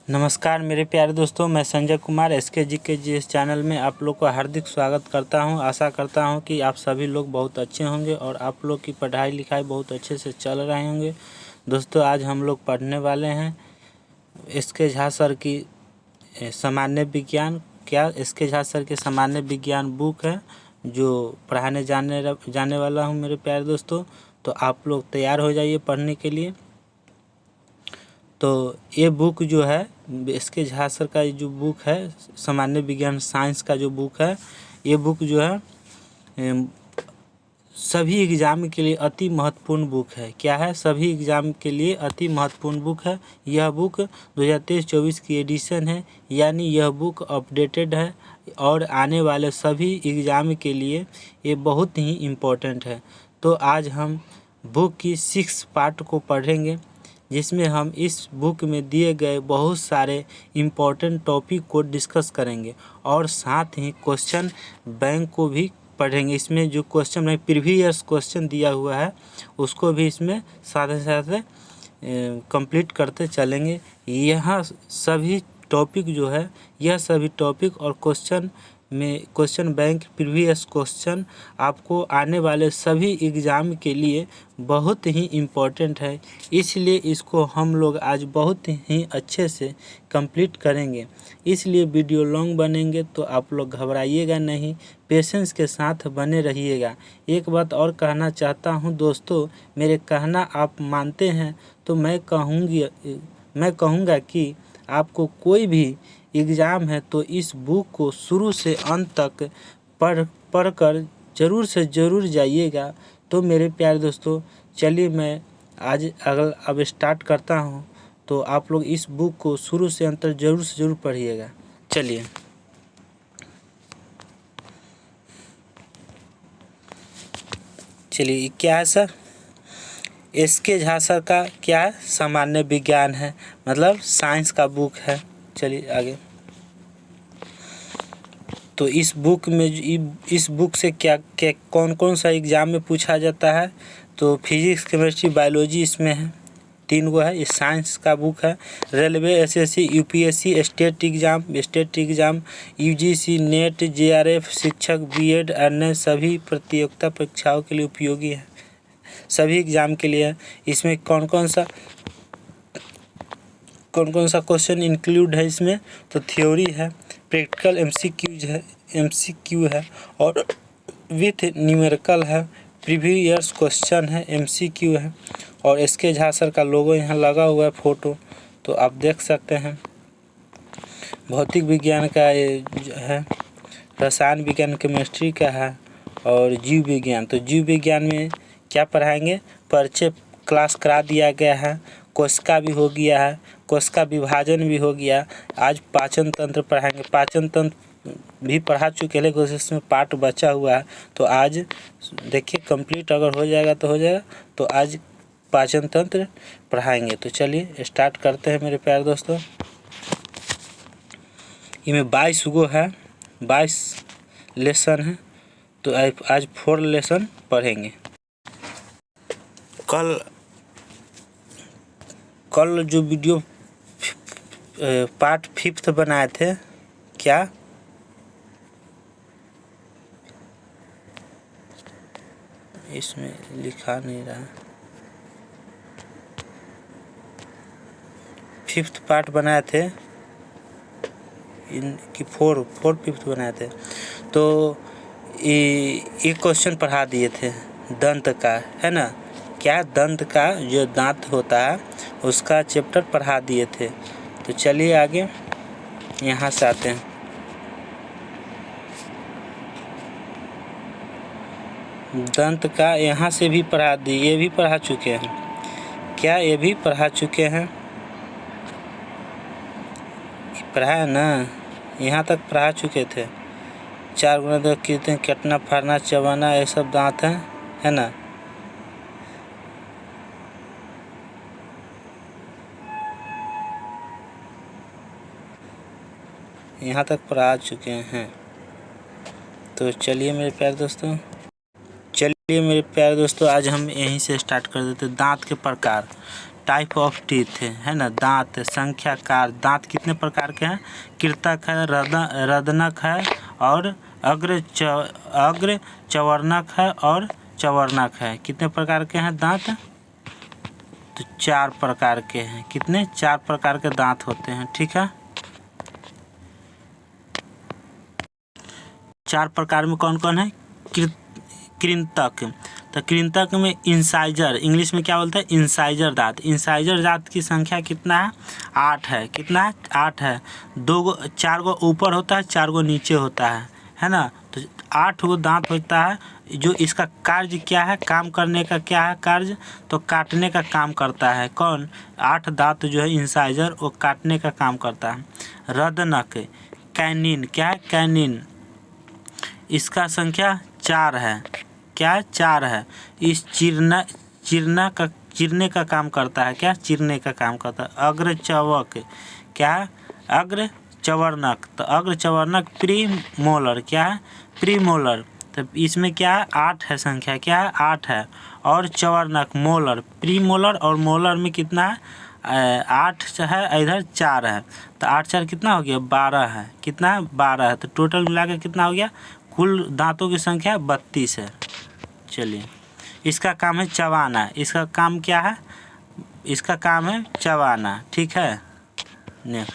नमस्कार मेरे प्यारे दोस्तों, मैं संजय कुमार SKGK इस चैनल में आप लोग का हार्दिक स्वागत करता हूं। आशा करता हूं कि आप सभी लोग बहुत अच्छे होंगे और आप लोग की पढ़ाई लिखाई बहुत अच्छे से चल रहे होंगे। दोस्तों, आज हम लोग पढ़ने वाले हैं SK झा सर की सामान्य विज्ञान। SK झा सर के सामान्य विज्ञान बुक है जो पढ़ाने जाने वाला हूँ मेरे प्यारे दोस्तों। तो आप लोग तैयार हो जाइए पढ़ने के लिए। तो ये बुक जो है SK झा सर का जो बुक है सामान्य विज्ञान साइंस का जो बुक है, ये बुक जो है सभी एग्ज़ाम के लिए अति महत्वपूर्ण बुक है। क्या है? सभी एग्ज़ाम के लिए अति महत्वपूर्ण बुक है। यह बुक 2023-24 की एडिशन है, यानी यह बुक अपडेटेड है और आने वाले सभी एग्ज़ाम के लिए ये बहुत ही इम्पोर्टेंट है। तो आज हम बुक की 6 पार्ट को पढ़ेंगे, जिसमें हम इस बुक में दिए गए बहुत सारे इम्पोर्टेंट टॉपिक को डिस्कस करेंगे और साथ ही क्वेश्चन बैंक को भी पढ़ेंगे। इसमें जो क्वेश्चन प्रीवियस क्वेश्चन दिया हुआ है उसको भी इसमें साथ साथ कंप्लीट करते चलेंगे। यह सभी टॉपिक जो है, यह सभी टॉपिक और क्वेश्चन बैंक प्रीवियस क्वेश्चन आपको आने वाले सभी एग्ज़ाम के लिए बहुत ही इम्पोर्टेंट है। इसलिए इसको हम लोग आज बहुत ही अच्छे से कंप्लीट करेंगे। इसलिए वीडियो लॉन्ग बनेंगे तो आप लोग घबराइएगा नहीं, पेशेंस के साथ बने रहिएगा। एक बात और कहना चाहता हूं दोस्तों, मेरे कहना आप मानते हैं तो मैं कहूँगा कि आपको कोई भी एग्ज़ाम है तो इस बुक को शुरू से अंत तक पढ़कर ज़रूर से ज़रूर जाइएगा। तो मेरे प्यारे दोस्तों, चलिए मैं अब स्टार्ट करता हूँ। तो आप लोग इस बुक को शुरू से अंत तक ज़रूर से ज़रूर पढ़िएगा। चलिए क्या है सर? SK झा सर का क्या है? सामान्य विज्ञान है, मतलब साइंस का बुक है। चलिए आगे। तो इस बुक से क्या कौन सा एग्ज़ाम में पूछा जाता है? तो फिजिक्स, केमिस्ट्री, बायोलॉजी इसमें है, 3 गो है। ये साइंस का बुक है। Railway, SSC, UPSC, state exam, UGC, net, JRF, शिक्षक, BEd, अन्य सभी प्रतियोगिता परीक्षाओं के लिए उपयोगी है, सभी एग्ज़ाम के लिए है। इसमें कौन कौन सा क्वेश्चन इंक्लूड है इसमें? तो थ्योरी है, प्रैक्टिकल MCQ है और विथ न्यूमेरिकल है, प्रीवियस क्वेश्चन है, MCQ है। और SK झा सर का लोगो यहाँ लगा हुआ है, फोटो, तो आप देख सकते हैं। भौतिक विज्ञान का ये है, रसायन विज्ञान, केमिस्ट्री का है और जीव विज्ञान। तो जीव विज्ञान में क्या पढ़ाएंगे? परिचय क्लास करा दिया गया है, कोशिका भी हो गया है, कोशिका विभाजन भी हो गया। आज पाचन तंत्र पढ़ाएंगे, पाचन तंत्र भी पढ़ा चुके हैं लेकिन इसमें पार्ट बचा हुआ है। तो आज देखिए कंप्लीट अगर हो जाएगा तो हो जाएगा। तो आज पाचन तंत्र पढ़ाएंगे। तो चलिए स्टार्ट करते हैं मेरे प्यारे दोस्तों। इनमें 22 गो है, 22 लेसन है। तो आज 4 लेसन पढ़ेंगे। कल जो वीडियो पार्ट 5 बनाए थे, क्या इसमें लिखा नहीं रहा? 5th पार्ट बनाए थे, इनकी 4-5th बनाए थे। तो ये क्वेश्चन पढ़ा दिए थे दंत का, है ना? क्या दंत का जो दांत होता है उसका चैप्टर पढ़ा दिए थे। तो चलिए आगे यहाँ से आते हैं। दंत का यहाँ से भी पढ़ा दिए, ये भी पढ़ा चुके हैं क्या? ये भी पढ़ा चुके हैं, पढ़ाया ना? यहाँ तक पढ़ा चुके थे। 4 गुना 2 कीर्तन, कटना, फाड़ना, चबाना, ये सब दांत हैं, है ना? यहाँ तक पढ़ा चुके हैं। तो चलिए मेरे प्यारे दोस्तों, आज हम यहीं से स्टार्ट कर देते हैं। दांत के प्रकार, टाइप ऑफ टीथ है ना, दांत, संख्याकार, दांत कितने प्रकार के हैं, कृतक है, रदनक है और अग्र चवर्णक है और चवर्णक है। कितने प्रकार के हैं दांत, तो 4 प्रकार के हैं। कितने, 4 प्रकार के दांत होते हैं, ठीक है। 4 प्रकार में कौन कौन है, कृंतक, तो कृंतक में इंसाइजर, इंग्लिश में क्या बोलते हैं, इंसाइजर दांत। इंसाइजर दांत की संख्या कितना है, 8 है। कितना है, 8 है। 4 गो ऊपर होता है, 4 गो नीचे होता है ना। तो 8 गो दांत होता है। जो इसका कार्य क्या है, काम करने का क्या है कार्य, तो काटने का काम करता है। कौन, 8 दांत जो है इंसाइजर, वो काटने का काम करता है। रदनक, कैनिन, क्या है, कैनिन, इसका संख्या 4 है। क्या है, 4 है। इस चीरने का काम करता है। क्या, चीरने का काम करता है। अग्रचवक, क्या है, अग्रचवर्णक, तो अग्रचवर्णक प्रीमोलर, क्या है, प्रीमोलर, तो इसमें क्या है, 8 है संख्या, क्या है, 8 है। और चवर्णक, मोलर, प्रीमोलर और मोलर में कितना है, 8 है, इधर 4 है, तो 8 4 कितना हो गया, 12 है। कितना है, 12 है। तो टोटल मिला के कितना हो गया, कुल दांतों की संख्या 32 है। चलिए, इसका काम है चबाना। इसका काम क्या है, इसका काम है चबाना, ठीक है। नेक्स्ट,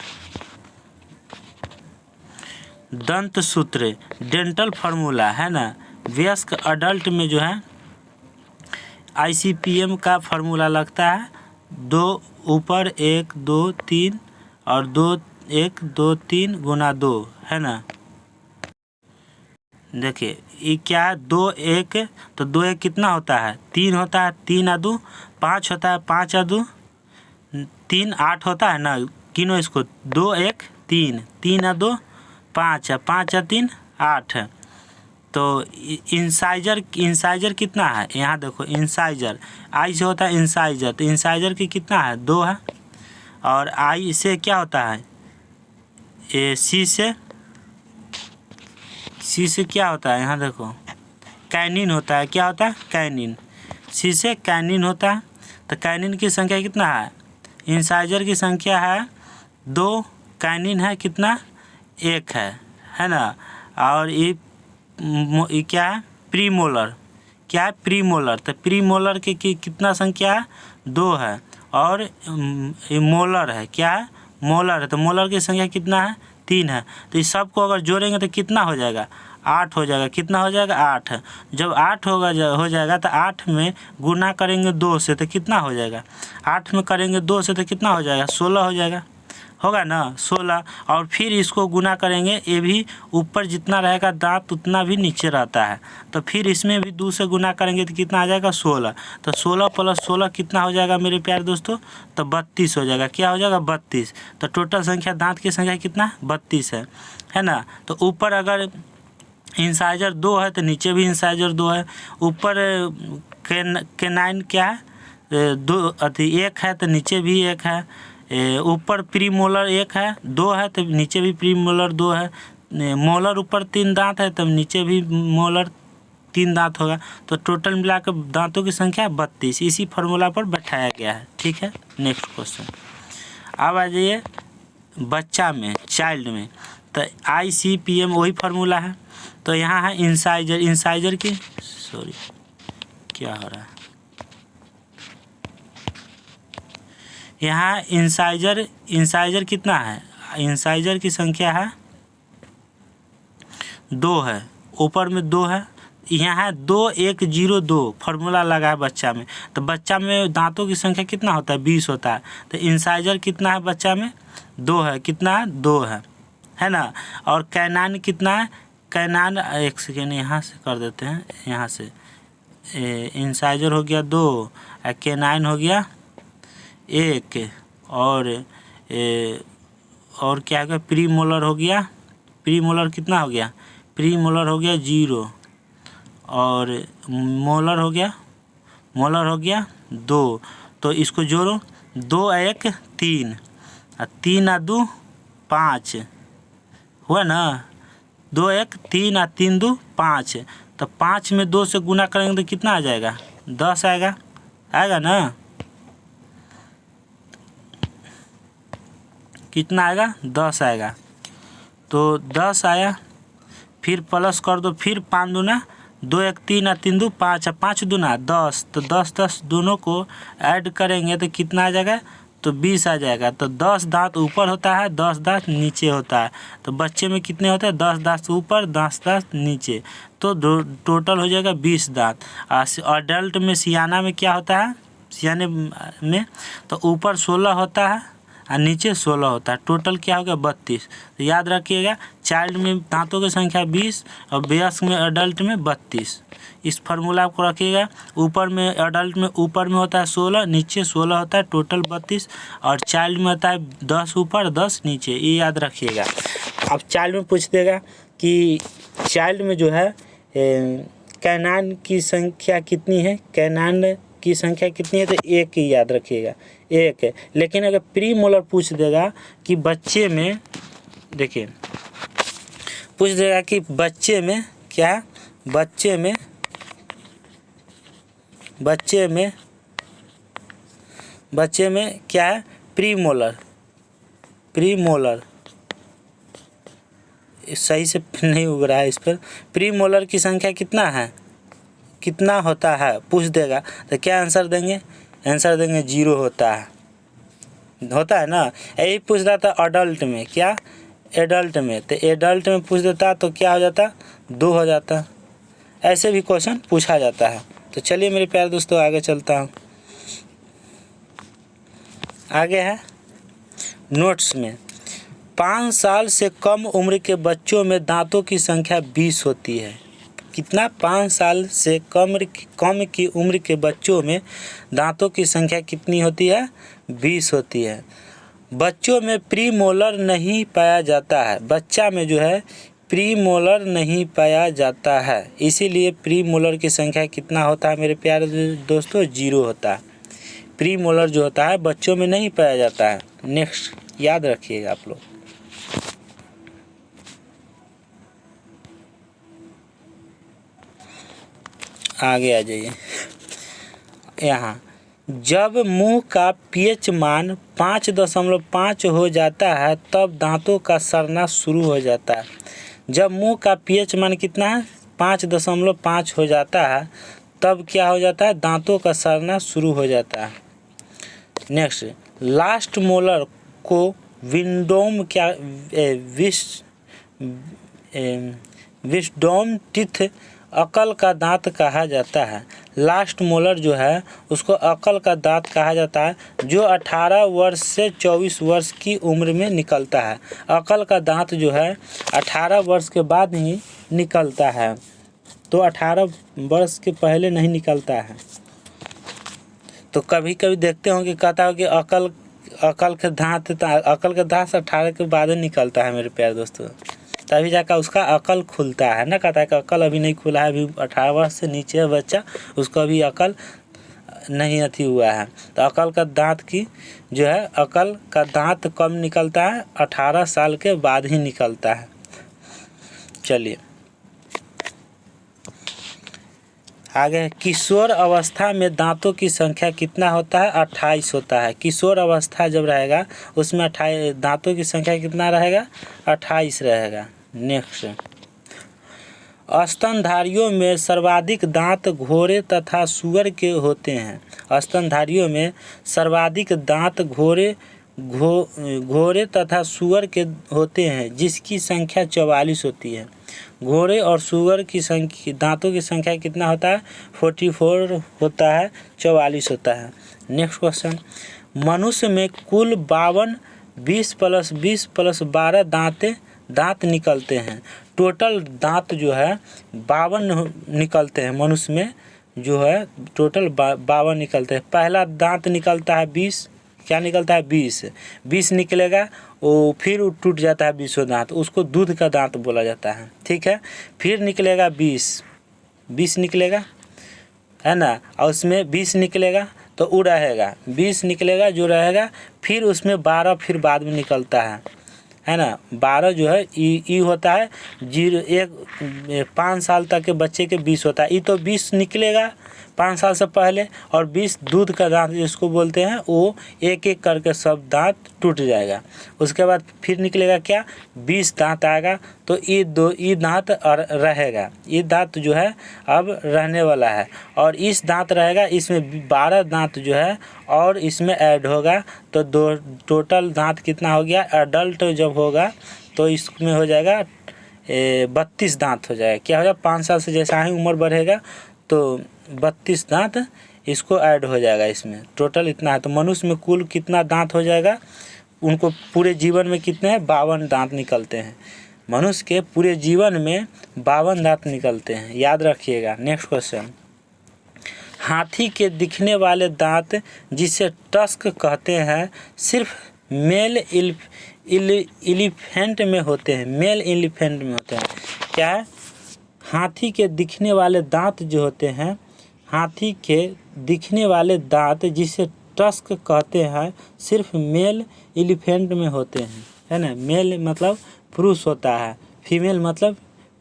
दंत सूत्र, डेंटल फार्मूला है ना। वयस्क अडल्ट में जो है ICPM का फार्मूला लगता है, 2 ऊपर 1 2 3 और 2 1 2 3 गुना 2, है ना। देखिए ये क्या है, 2 1, तो 2 1 कितना होता है, 3 होता है, 3 आ 2 5 होता है, 5 आ 2 3 8 होता है ना। गिनो इसको, 2 1 3, 3 आ 2 5 है, 5 आ 3 8 है। तो इंसाइजर कितना है, यहाँ देखो इंसाइजर, आई से होता है इंसाइजर, तो इंसाइजर की कितना है, 2 है। और आई से क्या होता है, सी से क्या होता है, यहाँ देखो कैनिन होता है। क्या होता है, कैनिन, सी से कैनिन होता है। तो कैनिन की संख्या कितना है, इंसाइजर की संख्या है 2, कैनिन है कितना, 1 है ना। और ये क्या है, प्रीमोलर, क्या है, प्रीमोलर, तो प्रीमोलर की कितना संख्या है, 2 है। और ये मोलर है, क्या है, मोलर है, तो मोलर की संख्या कितना है, 3 है। तो इस सब को अगर जोड़ेंगे तो कितना हो जाएगा, 8 हो जाएगा। कितना हो जाएगा, 8। जब 8 हो जाएगा तो 8 में गुना करेंगे 2 से तो कितना हो जाएगा, 8 में करेंगे 2 से तो कितना हो जाएगा, 16 हो जाएगा, होगा ना 16। और फिर इसको गुना करेंगे, ये भी ऊपर जितना रहेगा दांत उतना भी नीचे रहता है, तो फिर इसमें भी 2 से गुना करेंगे तो कितना आ जाएगा, 16। तो 16 + 16 कितना हो जाएगा मेरे प्यारे दोस्तों, तो 32 हो जाएगा। क्या हो जाएगा, 32। तो टोटल संख्या दांत की संख्या कितना, 32 है ना। तो ऊपर अगर इंसाइजर 2 है तो नीचे भी इंसाइजर 2 है। ऊपर कैनाइन क्या है, 2 अति 1 है, तो नीचे भी 1 है। ऊपर प्रीमोलर 1 है, 2 है, तो नीचे भी प्रीमोलर 2 है। मोलर ऊपर 3 दांत है, तब नीचे भी मोलर 3 दांत होगा। तो टोटल मिलाकर दांतों की संख्या 32 इसी फार्मूला पर बैठाया गया है, ठीक है। नेक्स्ट क्वेश्चन, अब आ जाइए बच्चा में, चाइल्ड में, तो ICPM वही फार्मूला है। तो यहाँ है इंसाइजर की, सॉरी क्या हो रहा है, यहाँ इंसाइजर कितना है, इंसाइजर की संख्या है 2 है, ऊपर में 2 है। यहाँ 2 1 0 2 फार्मूला लगा है बच्चा में। तो बच्चा में दांतों की संख्या कितना होता है, 20 होता है। तो इंसाइजर कितना है बच्चा में, 2 है। कितना है, 2 है ना। और कैनान कितना है, कैनान, एक सेकेंड यहाँ से कर देते हैं, यहाँ से इंसाइजर हो गया 2, कैनाइन हो गया 1, और क्या हो गया, प्रीमोलर हो गया, प्रीमोलर कितना हो गया, प्रीमोलर हो गया 0, और मोलर हो गया 2। तो इसको जोड़ो, 2 1 3 और 3 आ 2 5 हुआ ना, 2 1 3 और 3 2 5। तो 5 में 2 से गुना करेंगे तो कितना आ जाएगा, 10 आएगा ना। कितना आएगा 10 आएगा। तो 10 आया, फिर प्लस कर दो, फिर 5 दूना 2 1 3 और 3 2 5 और 5 दूना 10। तो 10 10 दोनों को ऐड करेंगे तो कितना आ जाएगा, तो 20 आ जाएगा। तो 10 दांत ऊपर होता है, 10 दांत नीचे होता है। तो बच्चे में कितने होते हैं, 10 दांत ऊपर 10 दांत नीचे, तो टोटल हो जाएगा 20 दांत। अडल्ट में सियाना में क्या होता है, सियाने में तो ऊपर 16 होता है और नीचे 16 होता है, टोटल क्या होगा 32। तो याद रखिएगा, चाइल्ड में दांतों की संख्या 20 और वयस्क में अडल्ट में 32। इस फार्मूला को रखिएगा। ऊपर में अडल्ट में ऊपर में होता है 16, नीचे 16 होता है, टोटल 32। और चाइल्ड में होता है 10 ऊपर 10 नीचे, ये याद रखिएगा। अब चाइल्ड में पूछ देगा कि चाइल्ड में जो है कैनान की संख्या कितनी है, कैनान की संख्या कितनी है, तो 1 ही याद रखिएगा, 1 है। लेकिन अगर प्री मोलर पूछ देगा कि बच्चे में, देखिए पूछ देगा कि बच्चे में क्या, बच्चे में क्या है, प्री मोलर, प्री मोलर सही से नहीं उग रहा है इस पर। प्री मोलर की संख्या कितना है, कितना होता है पूछ देगा, तो क्या आंसर देंगे, आंसर देंगे 0 होता है ना। यही पूछ रहा था अडल्ट में, क्या एडल्ट में, तो एडल्ट में पूछ देता तो क्या हो जाता, 2 हो जाता। ऐसे भी क्वेश्चन पूछा जाता है। तो चलिए मेरे प्यारे दोस्तों आगे चलता हूँ। आगे है नोट्स में, 5 साल से कम उम्र के बच्चों में दांतों की संख्या 20 होती है। कितना, 5 साल से कम की उम्र के बच्चों में दांतों की संख्या कितनी होती है, 20 होती है। बच्चों में प्री मोलर नहीं पाया जाता है, बच्चा में जो है प्री मोलर नहीं पाया जाता है, इसीलिए प्री मोलर की संख्या कितना होता है मेरे प्यारे दोस्तों, 0 होता है। प्री मोलर जो होता है बच्चों में नहीं पाया जाता है। नेक्स्ट याद रखिएगा आप लोग। आगे आ जाइए। यहाँ जब मुंह का पीएच मान 5.5 हो जाता है तब दांतों का सड़ना शुरू हो जाता है। जब मुंह का पीएच मान कितना है, 5.5 हो जाता है तब क्या हो जाता है, दांतों का सड़ना शुरू हो जाता है। नेक्स्ट, लास्ट मोलर को विंडोम क्या विस्डोम टीथ अकल का दांत कहा जाता है। लास्ट मोलर जो है उसको अकल का दांत कहा जाता है, जो 18 वर्ष से 24 वर्ष की उम्र में निकलता है। अकल का दांत जो है 18 वर्ष के बाद ही निकलता है, तो 18 वर्ष के पहले नहीं निकलता है। तो कभी कभी देखते हो कि कहता हो कि अकल के दांत 18 के बाद ही निकलता है मेरे प्यारे दोस्तों, तभी जाकर उसका अकल खुलता है ना। कहता है कि अकल अभी नहीं खुला है, अभी 18 वर्ष से नीचे है बच्चा, उसको अभी अकल नहीं अथी हुआ है। तो अकल का दांत की जो है, अकल का दांत कब निकलता है, 18 साल के बाद ही निकलता है। चलिए आगे, किशोर अवस्था में दांतों की संख्या कितना होता है, 28 होता है। किशोर अवस्था जब रहेगा उसमें 28 दांतों की संख्या कितना रहेगा, 28 रहेगा। नेक्स्ट, स्तनधारियों में सर्वाधिक दांत घोड़े तथा सूअर के होते हैं। स्तनधारियों में सर्वाधिक दांत घोड़े तथा सूअर के होते हैं, जिसकी संख्या 44 होती है। घोड़े और सूअर की संख्या दांतों की संख्या कितना होता है, 44 होता है, 44 होता है। नेक्स्ट क्वेश्चन, मनुष्य में कुल 52 20 + 20 + 12 दांत निकलते हैं। टोटल दांत जो है 52 निकलते हैं मनुष्य में, जो है टोटल 52 निकलते हैं। पहला दांत निकलता है 20, क्या निकलता है, 20 निकलेगा, वो फिर टूट जाता है 20वां दांत, उसको दूध का दांत बोला जाता है, ठीक है। फिर निकलेगा 20 निकलेगा, है ना, और उसमें 20 निकलेगा तो वो रहेगा, 20 निकलेगा जो रहेगा, फिर उसमें 12 फिर बाद में निकलता है ना। 12 जो है ई होता है 0 1 5 साल तक के बच्चे के 20 होता है, ये तो 20 निकलेगा, 5 साल से पहले, और 20 दूध का दांत जिसको बोलते हैं वो एक एक करके सब दांत टूट जाएगा। उसके बाद फिर निकलेगा क्या, 20 दांत आएगा, तो ये दांत और रहेगा, ये दांत जो है अब रहने वाला है, और इस दांत रहेगा, इसमें 12 दांत जो है और इसमें ऐड होगा, तो टोटल दांत कितना हो गया, एडल्ट जब होगा तो इसमें हो जाएगा 32 दांत हो जाएगा। क्या हो जाएगा, 5 साल से जैसा ही उम्र बढ़ेगा तो 32 दांत इसको ऐड हो जाएगा, इसमें टोटल इतना है। तो मनुष्य में कुल कितना दांत हो जाएगा, उनको पूरे जीवन में कितने हैं, 52 दांत निकलते हैं। मनुष्य के पूरे जीवन में 52 दांत निकलते हैं, याद रखिएगा। नेक्स्ट क्वेश्चन, हाथी के दिखने वाले दांत जिसे टस्क कहते हैं सिर्फ मेल एलिफेंट में होते हैं, मेल एलिफेंट में होते हैं। क्या है, हाथी के दिखने वाले दांत जो होते हैं, हाथी के दिखने वाले दांत जिसे टस्क कहते हैं सिर्फ मेल एलिफेंट में होते हैं, है ना। मेल मतलब पुरुष होता है, फीमेल मतलब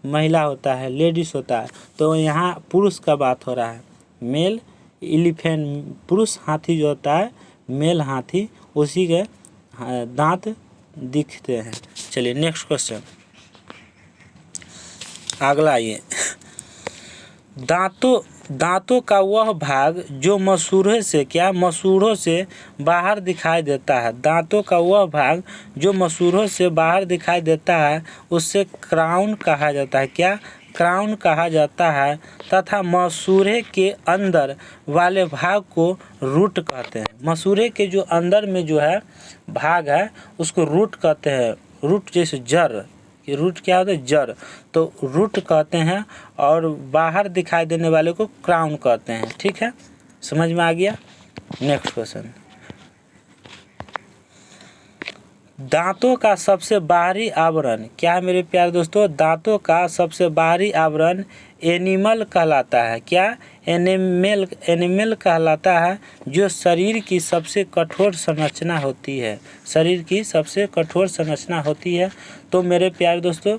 महिला होता है, लेडीज होता है, तो यहाँ पुरुष का बात हो रहा है। मेल एलिफेंट, पुरुष हाथी जो होता है, मेल हाथी, उसी के दांत दिखते हैं। चलिए नेक्स्ट क्वेश्चन, अगला ये, दांतों का वह भाग जो मसूड़ों से मसूड़ों से बाहर दिखाई देता है, दांतों का वह भाग जो मसूड़ों से बाहर दिखाई देता है उससे क्राउन कहा जाता है। क्या, क्राउन कहा जाता है। तथा मसूड़े के अंदर वाले भाग को रूट कहते हैं। मसूड़े के जो अंदर में जो है भाग है उसको रूट कहते हैं। रूट जैसे जड़, कि रूट क्या होता है, जड़, तो रूट कहते हैं, और बाहर दिखाई देने वाले को क्राउन कहते हैं। ठीक है, समझ में आ गया। नेक्स्ट क्वेश्चन, दांतों का सबसे बाहरी आवरण क्या है मेरे प्यारे दोस्तों, दांतों का सबसे बाहरी आवरण एनिमल कहलाता है। क्या, एनिमल कहलाता है, जो शरीर की सबसे कठोर संरचना होती है, शरीर की सबसे कठोर संरचना होती है। तो मेरे प्यारे दोस्तों,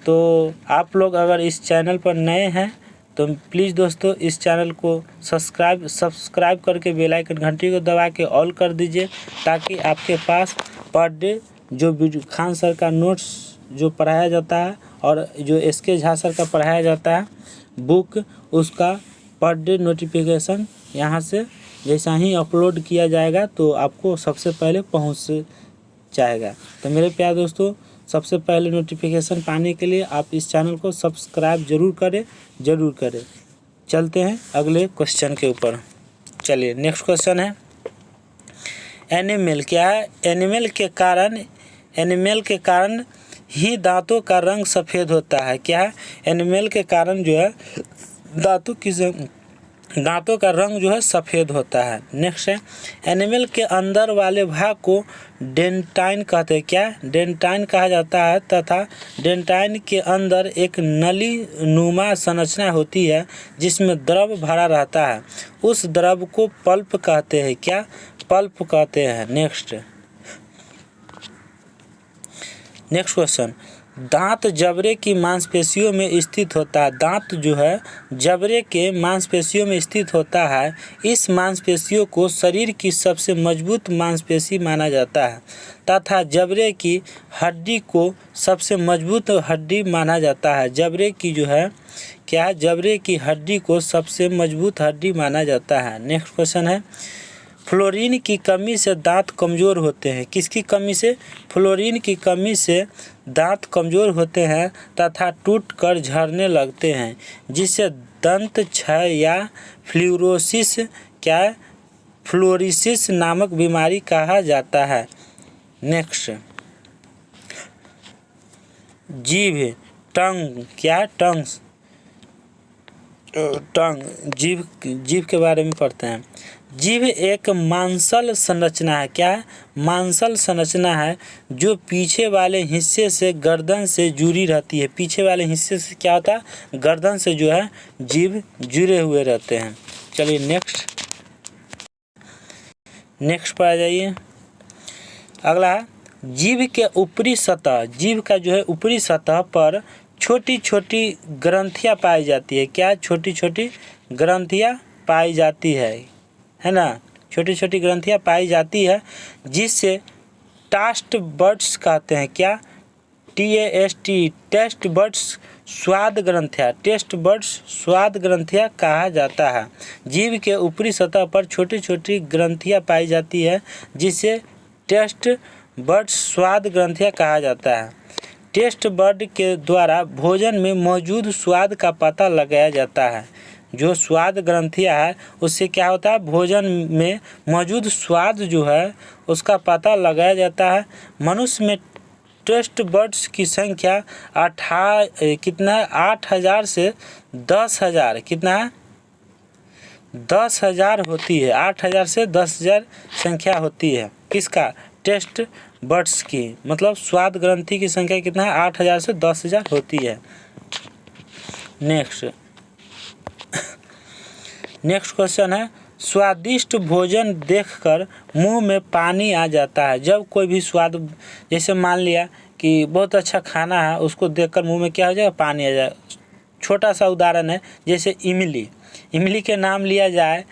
तो आप लोग अगर इस चैनल पर नए हैं तो प्लीज़ दोस्तों इस चैनल को सब्सक्राइब करके बेल आइकन घंटी को दबा के ऑल कर दीजिए, ताकि आपके पास पर डे जो वीडियो खान सर का नोट्स जो पढ़ाया जाता है और जो SK झा सर का पढ़ाया जाता है बुक, उसका पर डे नोटिफिकेशन यहाँ से जैसा ही अपलोड किया जाएगा तो आपको सबसे पहले पहुँच जाएगा। तो मेरे प्यारे दोस्तों, सबसे पहले नोटिफिकेशन पाने के लिए आप इस चैनल को सब्सक्राइब जरूर करें। चलते हैं अगले क्वेश्चन के ऊपर। चलिए नेक्स्ट क्वेश्चन है, एनिमल क्या है, एनिमल के कारण ही दांतों का रंग सफ़ेद होता है। क्या है, एनिमल के कारण जो है दांतों का रंग जो है सफ़ेद होता है। नेक्स्ट है, एनिमल के अंदर वाले भाग को डेंटाइन कहते हैं। क्या, डेंटाइन कहा जाता है, तथा डेंटाइन के अंदर एक नली नुमा संरचना होती है जिसमें द्रव भरा रहता है, उस द्रव को पल्प कहते हैं। क्या, पल्प कहते हैं। नेक्स्ट क्वेश्चन, दांत जबड़े की मांसपेशियों में स्थित होता है। दांत जो है जबड़े के मांसपेशियों में स्थित होता है। इस मांसपेशियों को शरीर की सबसे मजबूत मांसपेशी माना जाता है, तथा जबड़े की हड्डी को सबसे मजबूत हड्डी माना जाता है। जबड़े की जो है क्या है, जबड़े की हड्डी को सबसे मजबूत हड्डी माना जाता है। नेक्स्ट क्वेश्चन है, फ्लोरीन की कमी से दांत कमज़ोर होते हैं। किसकी कमी से, फ्लोरीन की कमी से दांत कमज़ोर होते हैं तथा टूट कर झड़ने लगते हैं, जिसे दंत क्षय या फ्लोरोसिस फ्लोरोसिस नामक बीमारी कहा जाता है। नेक्स्ट, जीभ, टंग, क्या, जीभ के बारे में पढ़ते हैं। जीभ एक मांसल संरचना है। क्या है, मांसल संरचना है, जो पीछे वाले हिस्से से गर्दन से जुड़ी रहती है। पीछे वाले हिस्से से क्या होता है, गर्दन से जो है जीभ जुड़े हुए रहते हैं। चलिए नेक्स्ट पर आ जाइए। अगला है, जीभ के ऊपरी सतह, जीभ का जो है ऊपरी सतह पर छोटी छोटी ग्रंथियाँ पाई जाती है। क्या, छोटी छोटी ग्रंथियाँ पाई जाती है ना, छोटी छोटी ग्रंथियाँ पाई जाती है, जिससे टेस्ट बड्स कहते हैं। क्या? TAST, टेस्ट बड्स स्वाद ग्रंथियाँ, टेस्ट बड्स स्वाद ग्रंथियाँ कहा जाता है। जीभ के ऊपरी सतह पर छोटी छोटी ग्रंथियाँ पाई जाती है, जिसे टेस्ट बड्स स्वाद ग्रंथियाँ कहा जाता है। टेस्ट बड के द्वारा भोजन में मौजूद स्वाद का पता लगाया जाता है। जो स्वाद ग्रंथियाँ है उससे क्या होता है, भोजन में मौजूद स्वाद जो है उसका पता लगाया जाता है। मनुष्य में टेस्ट बड्स की संख्या 8,000 से 10,000 कितना है, 10,000 होती है। 8,000 से 10,000 संख्या होती है किसका, टेस्ट बड्स की, मतलब स्वाद ग्रंथि की संख्या कितना है, 8,000 से 10,000 होती है। नेक्स्ट क्वेश्चन है, स्वादिष्ट भोजन देखकर मुंह में पानी आ जाता है। जब कोई भी स्वाद, जैसे मान लिया कि बहुत अच्छा खाना है, उसको देखकर मुंह में क्या हो जाएगा, पानी आ जाए। छोटा सा उदाहरण है, जैसे इमली के नाम लिया जाए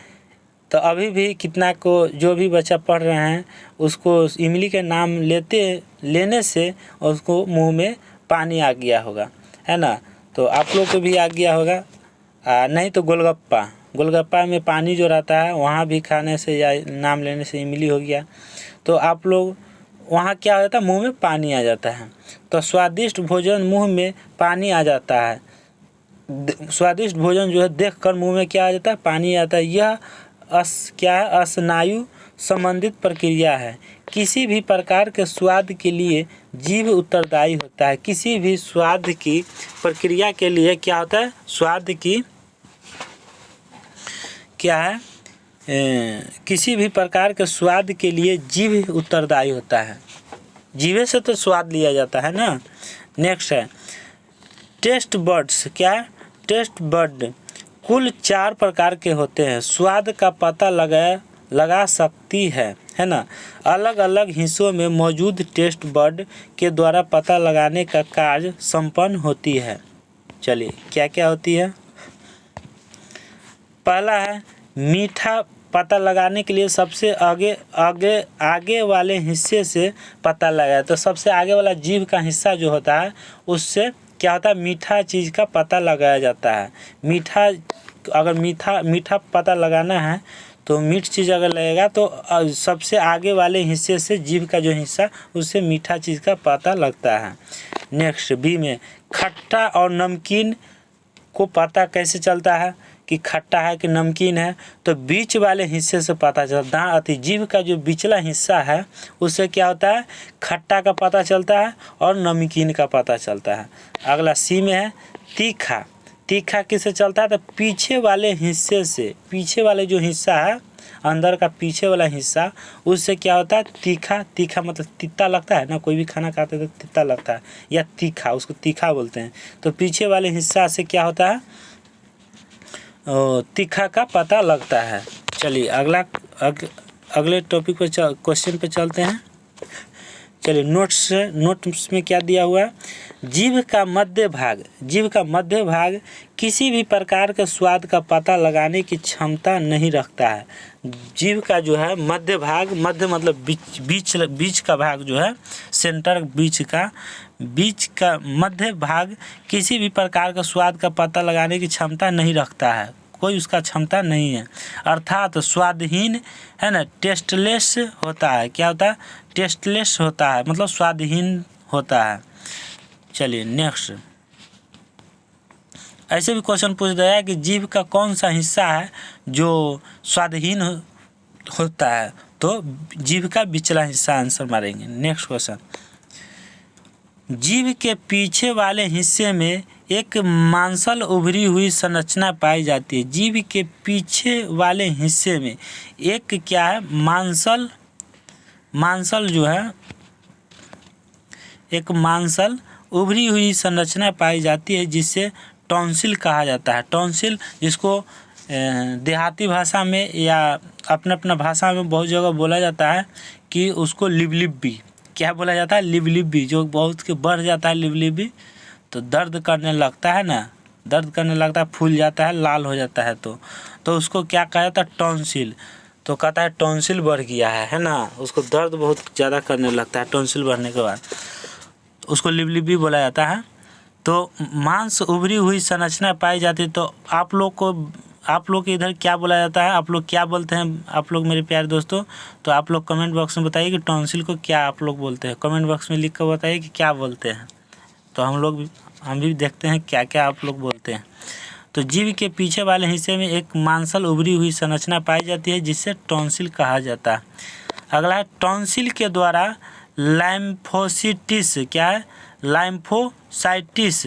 तो अभी भी कितना को जो भी बच्चा पढ़ रहे हैं उसको इमली के नाम लेने से उसको मुंह में पानी आ गया होगा, है ना। तो आप लोग को भी आ गया होगा। नहीं तो गोलगप्पा में पानी जो रहता है, वहाँ भी खाने से या नाम लेने से इमली हो गया, तो आप लोग वहाँ क्या हो जाता है, मुंह में पानी आ जाता है। तो स्वादिष्ट भोजन मुंह में पानी आ जाता है। स्वादिष्ट भोजन जो है देखकर मुंह में क्या आ जाता है, पानी आता है। यह क्या है, स्नायु संबंधित प्रक्रिया है। किसी भी प्रकार के स्वाद के लिए जीभ उत्तरदायी होता है। किसी भी स्वाद की प्रक्रिया के लिए क्या होता है, स्वाद की क्या है, किसी भी प्रकार के स्वाद के लिए जीभ उत्तरदायी होता है। जीभे से तो स्वाद लिया जाता है ना। नेक्स्ट है टेस्ट बड्स। क्या? टेस्ट बड कुल 4 प्रकार के होते हैं। स्वाद का पता लगा सकती है ना। अलग अलग हिस्सों में मौजूद टेस्ट बड के द्वारा पता लगाने का कार्य संपन्न होती है। चलिए क्या क्या होती है। पहला है मीठा पता लगाने के लिए सबसे आगे वाले हिस्से से पता लगाया। तो सबसे आगे वाला जीभ का हिस्सा जो होता है उससे क्या होता है, मीठा चीज़ का पता लगाया जाता है। अगर मीठा पता लगाना है तो मीठ चीज़ अगर लगेगा तो सबसे आगे वाले हिस्से से, जीभ का जो हिस्सा, उससे मीठा चीज़ का पता लगता है। नेक्स्ट बी में खट्टा और नमकीन को पता कैसे चलता है कि खट्टा है कि नमकीन है, तो बीच वाले हिस्से से पता चलता है। जीभ का जो बिचला हिस्सा है उससे क्या होता है, खट्टा का पता चलता है और नमकीन का पता चलता है। अगला सी में है तीखा। तीखा किससे चलता है, तो पीछे वाले हिस्से से, पीछे वाले जो हिस्सा है अंदर का पीछे वाला हिस्सा, उससे क्या होता है, तीखा मतलब तीता लगता है ना, कोई भी खाना खाते तो तीता लगता है या तीखा, उसको तीखा बोलते हैं। तो पीछे वाले हिस्सा से क्या होता है, तीखा का पता लगता है। चलिए अगले टॉपिक पर क्वेश्चन पे चलते हैं। चलिए नोट्स में क्या दिया हुआ है, जीभ का मध्य भाग किसी भी प्रकार के स्वाद का पता लगाने की क्षमता नहीं रखता है। जीभ का जो है मध्य मतलब बीच का भाग जो है, सेंटर बीच का मध्य भाग किसी भी प्रकार का स्वाद का पता लगाने की क्षमता नहीं रखता है, कोई उसका क्षमता नहीं है, अर्थात स्वादहीन है ना, टेस्टलेस होता है। क्या होता है, टेस्टलेस होता है, मतलब स्वादहीन होता है। चलिए नेक्स्ट, ऐसे भी क्वेश्चन पूछ दिया है कि जीभ का कौन सा हिस्सा है जो स्वादहीन होता है, तो जीभ का बिचला हिस्सा आंसर मारेंगे। नेक्स्ट क्वेश्चन, जीभ के पीछे वाले हिस्से में एक मांसल उभरी हुई संरचना पाई जाती है। जीभ के पीछे वाले हिस्से में एक क्या है, मांसल जो है, एक मांसल उभरी हुई संरचना पाई जाती है, जिसे टॉन्सिल कहा जाता है। टॉन्सिल जिसको देहाती भाषा में या अपना भाषा में बहुत जगह बोला जाता है कि उसको लिबलिबी, क्या बोला जाता है, लिबलिबी, जो बहुत के बढ़ जाता है लिबलिबी, तो दर्द करने लगता है ना, दर्द करने लगता है, फूल जाता है, लाल हो जाता है, तो उसको क्या कहा जाता है? टॉन्सिल। तो कहता है टॉन्सिल बढ़ गया है ना, उसको दर्द बहुत ज़्यादा करने लगता है टॉन्सिल बढ़ने के बाद, उसको लिबलिबी बोला जाता है। तो मांस उभरी हुई संरचना पाई जाती है। तो आप लोग के इधर क्या बोला जाता है? आप लोग क्या बोलते हैं आप लोग मेरे प्यारे दोस्तों? तो आप लोग कमेंट बॉक्स में बताइए कि टॉन्सिल को क्या आप लोग बोलते हैं। कमेंट बॉक्स में लिख कर बताइए कि क्या बोलते हैं, तो हम भी देखते हैं क्या क्या आप लोग बोलते हैं। तो जीभ के पीछे वाले हिस्से में एक मांसल उभरी हुई संरचना पाई जाती है जिसे टॉन्सिल कहा जाता है। अगला है टॉन्सिल के द्वारा लाइम्फोसिटिस, क्या है? लाइम्फोसाइटिस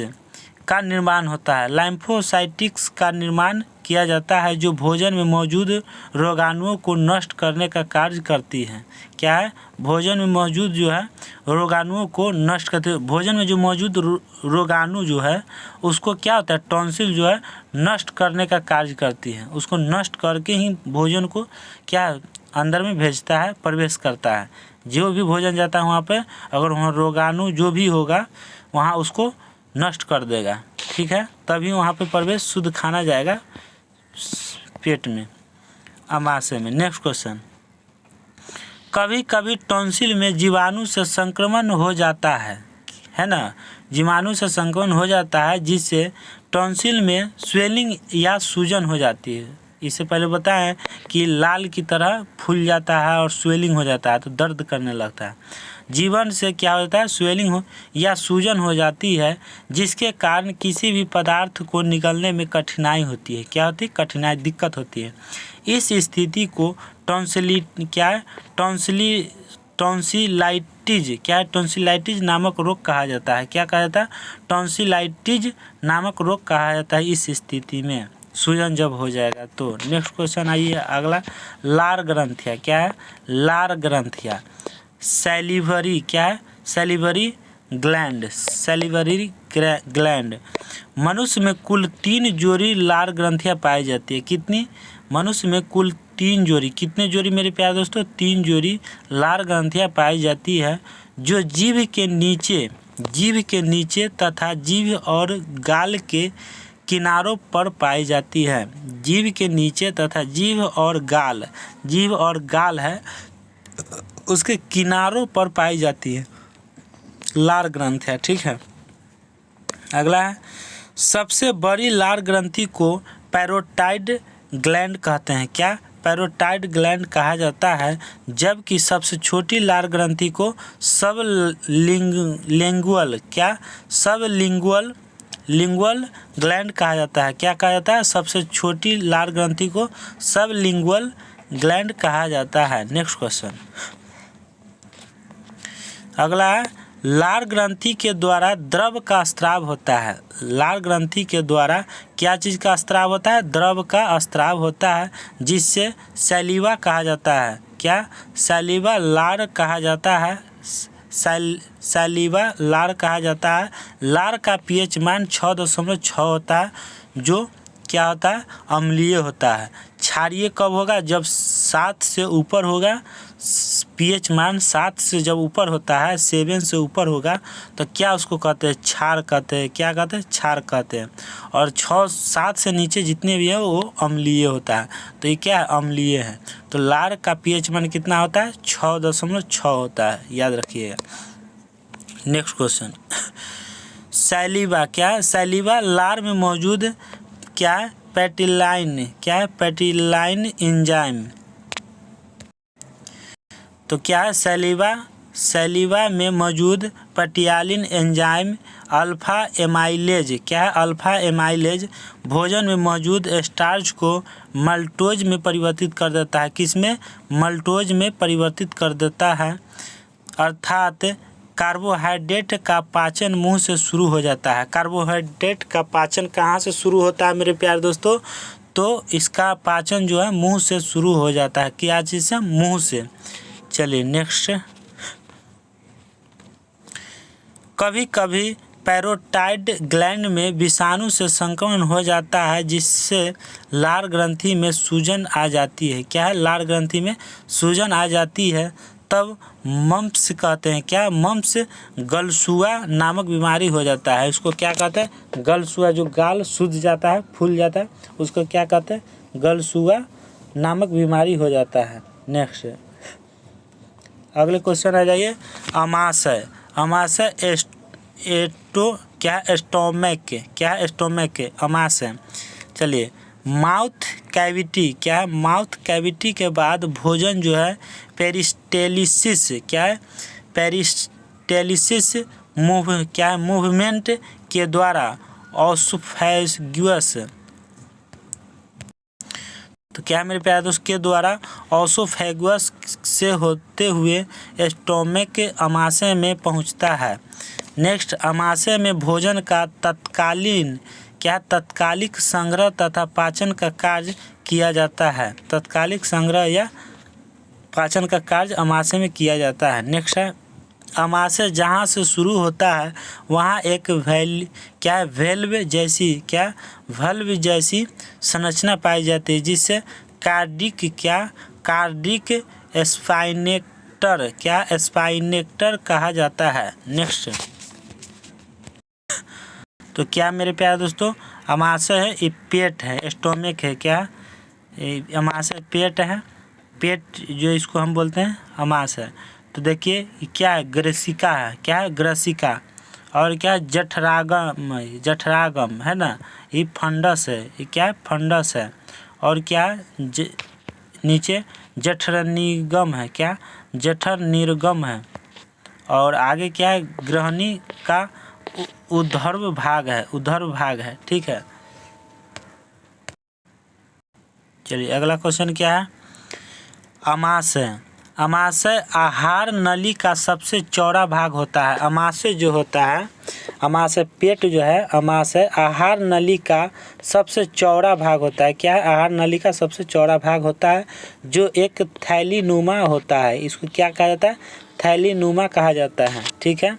का निर्माण होता है। लाइम्फोसाइटिक्स का निर्माण किया जाता है जो भोजन में मौजूद रोगाणुओं को नष्ट करने का कार्य करती है। क्या है? भोजन में मौजूद जो है रोगाणुओं को नष्ट करते हैं। भोजन में जो मौजूद रोगाणु जो है उसको क्या होता है? टॉन्सिल जो है नष्ट करने का कार्य करती है। उसको नष्ट करके ही भोजन को क्या अंदर में भेजता है, प्रवेश करता है। जो भी भोजन जाता है वहाँ पे अगर वहाँ रोगाणु जो भी होगा वहाँ उसको नष्ट कर देगा, ठीक है, तभी वहाँ पे प्रवेश शुद्ध खाना जाएगा पेट में, अमाशय में। नेक्स्ट क्वेश्चन, कभी कभी टॉन्सिल में जीवाणु से संक्रमण हो जाता है ना, जीवाणु से संक्रमण हो जाता है जिससे टॉन्सिल में स्वेलिंग या सूजन हो जाती है। इससे पहले बताएं कि लाल की तरह फूल जाता है और स्वेलिंग हो जाता है, तो दर्द करने लगता है। जीवन से क्या होता है? स्वेलिंग हो या सूजन हो जाती है जिसके कारण किसी भी पदार्थ को निकलने में कठिनाई होती है। क्या होती है? कठिनाई, दिक्कत होती है। इस स्थिति को टॉन्सिलाइटिस नामक रोग कहा जाता है। क्या कहा जाता है? टॉन्सिलाइटिस नामक रोग कहा जाता है इस स्थिति में, सूजन जब हो जाएगा तो। नेक्स्ट क्वेश्चन आइए अगला, लार ग्रंथिया। क्या है? लार ग्रंथिया सैलिवरी, क्या है? Salivary gland, salivary gland. मनुष्य में कुल 3 जोड़ी लार ग्रंथियाँ पाई जाती है। कितनी? मनुष्य में कुल 3 जोड़ी। कितने जोड़ी मेरे प्यारे दोस्तों? 3 जोड़ी लार ग्रंथियाँ पाई जाती है जो जीभ के नीचे तथा जीभ और गाल के किनारों पर पाई जाती है। जीभ के नीचे तथा जीभ और गाल है उसके किनारों पर पाई जाती है लार ग्रंथियाँ, ठीक है। अगला है, सबसे बड़ी लार ग्रंथि को पैरोटाइड ग्लैंड कहते हैं। क्या? पैरोटाइड ग्लैंड कहा जाता है, जबकि सबसे छोटी लार ग्रंथि को सबलिंगुअल ग्लैंड कहा जाता है। क्या कहा जाता है? सबसे छोटी लार ग्रंथि को सबलिंगुअल ग्लैंड कहा जाता है। नेक्स्ट क्वेश्चन, अगला है, लार ग्रंथि के द्वारा द्रव का स्त्राव होता है। लार ग्रंथि के द्वारा क्या चीज़ का स्त्राव होता है? द्रव का स्त्राव होता है जिससे सैलिवा कहा जाता है। क्या? सैलिवा लार कहा जाता है। सैलिवा लार कहा जाता है। लार का पीएच मान 6.6 होता है जो क्या होता है? अम्लीय होता है। क्षारीय कब होगा? जब 7 से ऊपर होगा। पीएच मान 7 से जब ऊपर होता है, 7 से ऊपर होगा तो क्या उसको कहते हैं? क्षार कहते हैं। क्या कहते हैं? क्षार कहते हैं। और 7 से नीचे जितने भी है वो अम्लीय होता है। तो ये क्या है? अम्लीय है। तो लार का पीएच मान कितना होता है? 6.6 होता है, याद रखिएगा। Next question, saliva. क्या है? सैलिवा लार में मौजूद क्या है? पेटिलाइन। क्या है? पेटिलाइन एंजाइम। तो क्या है? सैलिवा में मौजूद पेटियालिन एंजाइम अल्फा एमाइलेज। क्या है? अल्फा एमाइलेज भोजन में मौजूद स्टार्च को मल्टोज में परिवर्तित कर देता है। किस में? मल्टोज में परिवर्तित कर देता है। अर्थात कार्बोहाइड्रेट का पाचन मुंह से शुरू हो जाता है। कार्बोहाइड्रेट का पाचन कहाँ से शुरू होता है मेरे प्यारे दोस्तों? तो इसका पाचन जो है मुंह से शुरू हो जाता है। क्या चीज़ से? मुंह से। चलिए नेक्स्ट, कभी कभी पैरोटाइड ग्लैंड में विषाणु से संक्रमण हो जाता है जिससे लार ग्रंथि में सूजन आ जाती है। क्या है? लार ग्रंथि में सूजन आ जाती है। तब मम्प्स कहते हैं। क्या? मम्प्स गलसुआ नामक बीमारी हो जाता है। इसको क्या कहते हैं? गलसुआ। जो गाल सूज जाता है, फूल जाता है, उसको क्या कहते हैं? गलसुआ नामक बीमारी हो जाता है। नेक्स्ट अगले क्वेश्चन आ जाइए। अमाशय। अमाशय स्टोमक। क्या? स्टोमक अमाशय। चलिए, माउथ कैविटी। क्या है? माउथ कैविटी के बाद भोजन जो है पेरिस्टेलिसिस। क्या है? पेरिस्टेलिसिस क्या है? मूवमेंट के द्वारा ऑसोफैगस। तो क्या है मेरे प्यारे दोस्त? के द्वारा ऑसोफैगस से होते हुए स्टोमक अमाशय में पहुंचता है। नेक्स्ट, अमाशय में भोजन का तत्कालिक संग्रह तथा पाचन का कार्य किया जाता है। तत्कालिक संग्रह या पाचन का कार्य अमाशय में किया जाता है। नेक्स्ट है, अमाशय जहाँ से शुरू होता है वहाँ एक वेल्व जैसी संरचना पाई जाती है, जिससे कार्डिक स्पाइनेक्टर कहा जाता है। नेक्स्ट, तो क्या मेरे प्यारे दोस्तों? अमाशय है, ये पेट है, स्टोमक है। क्या? अमाशय पेट है। पेट जो इसको हम बोलते हैं अमाशय। तो देखिए क्या है? ग्रसिका है। क्या है? ग्रसिका। और क्या? जठरागम है ना, ये फंडस है। ये क्या है? फंडस है। और क्या? नीचे जठरनिगम है। क्या? जठरनिर्गम है। और आगे क्या है? ग्रहणी का ऊर्ध्व भाग है। ठीक है। चलिए अगला क्वेश्चन क्या है? अमाशय। अमाशय आहार नली का सबसे चौड़ा भाग होता है। अमाशय जो होता है, अमाशय पेट जो है, अमाशय आहार नली का सबसे चौड़ा भाग होता है। क्या है? आहार नली का सबसे चौड़ा भाग होता है, जो एक थैलीनुमा होता है। इसको क्या कहा जाता है? थैलीनुमा कहा जाता है। ठीक है।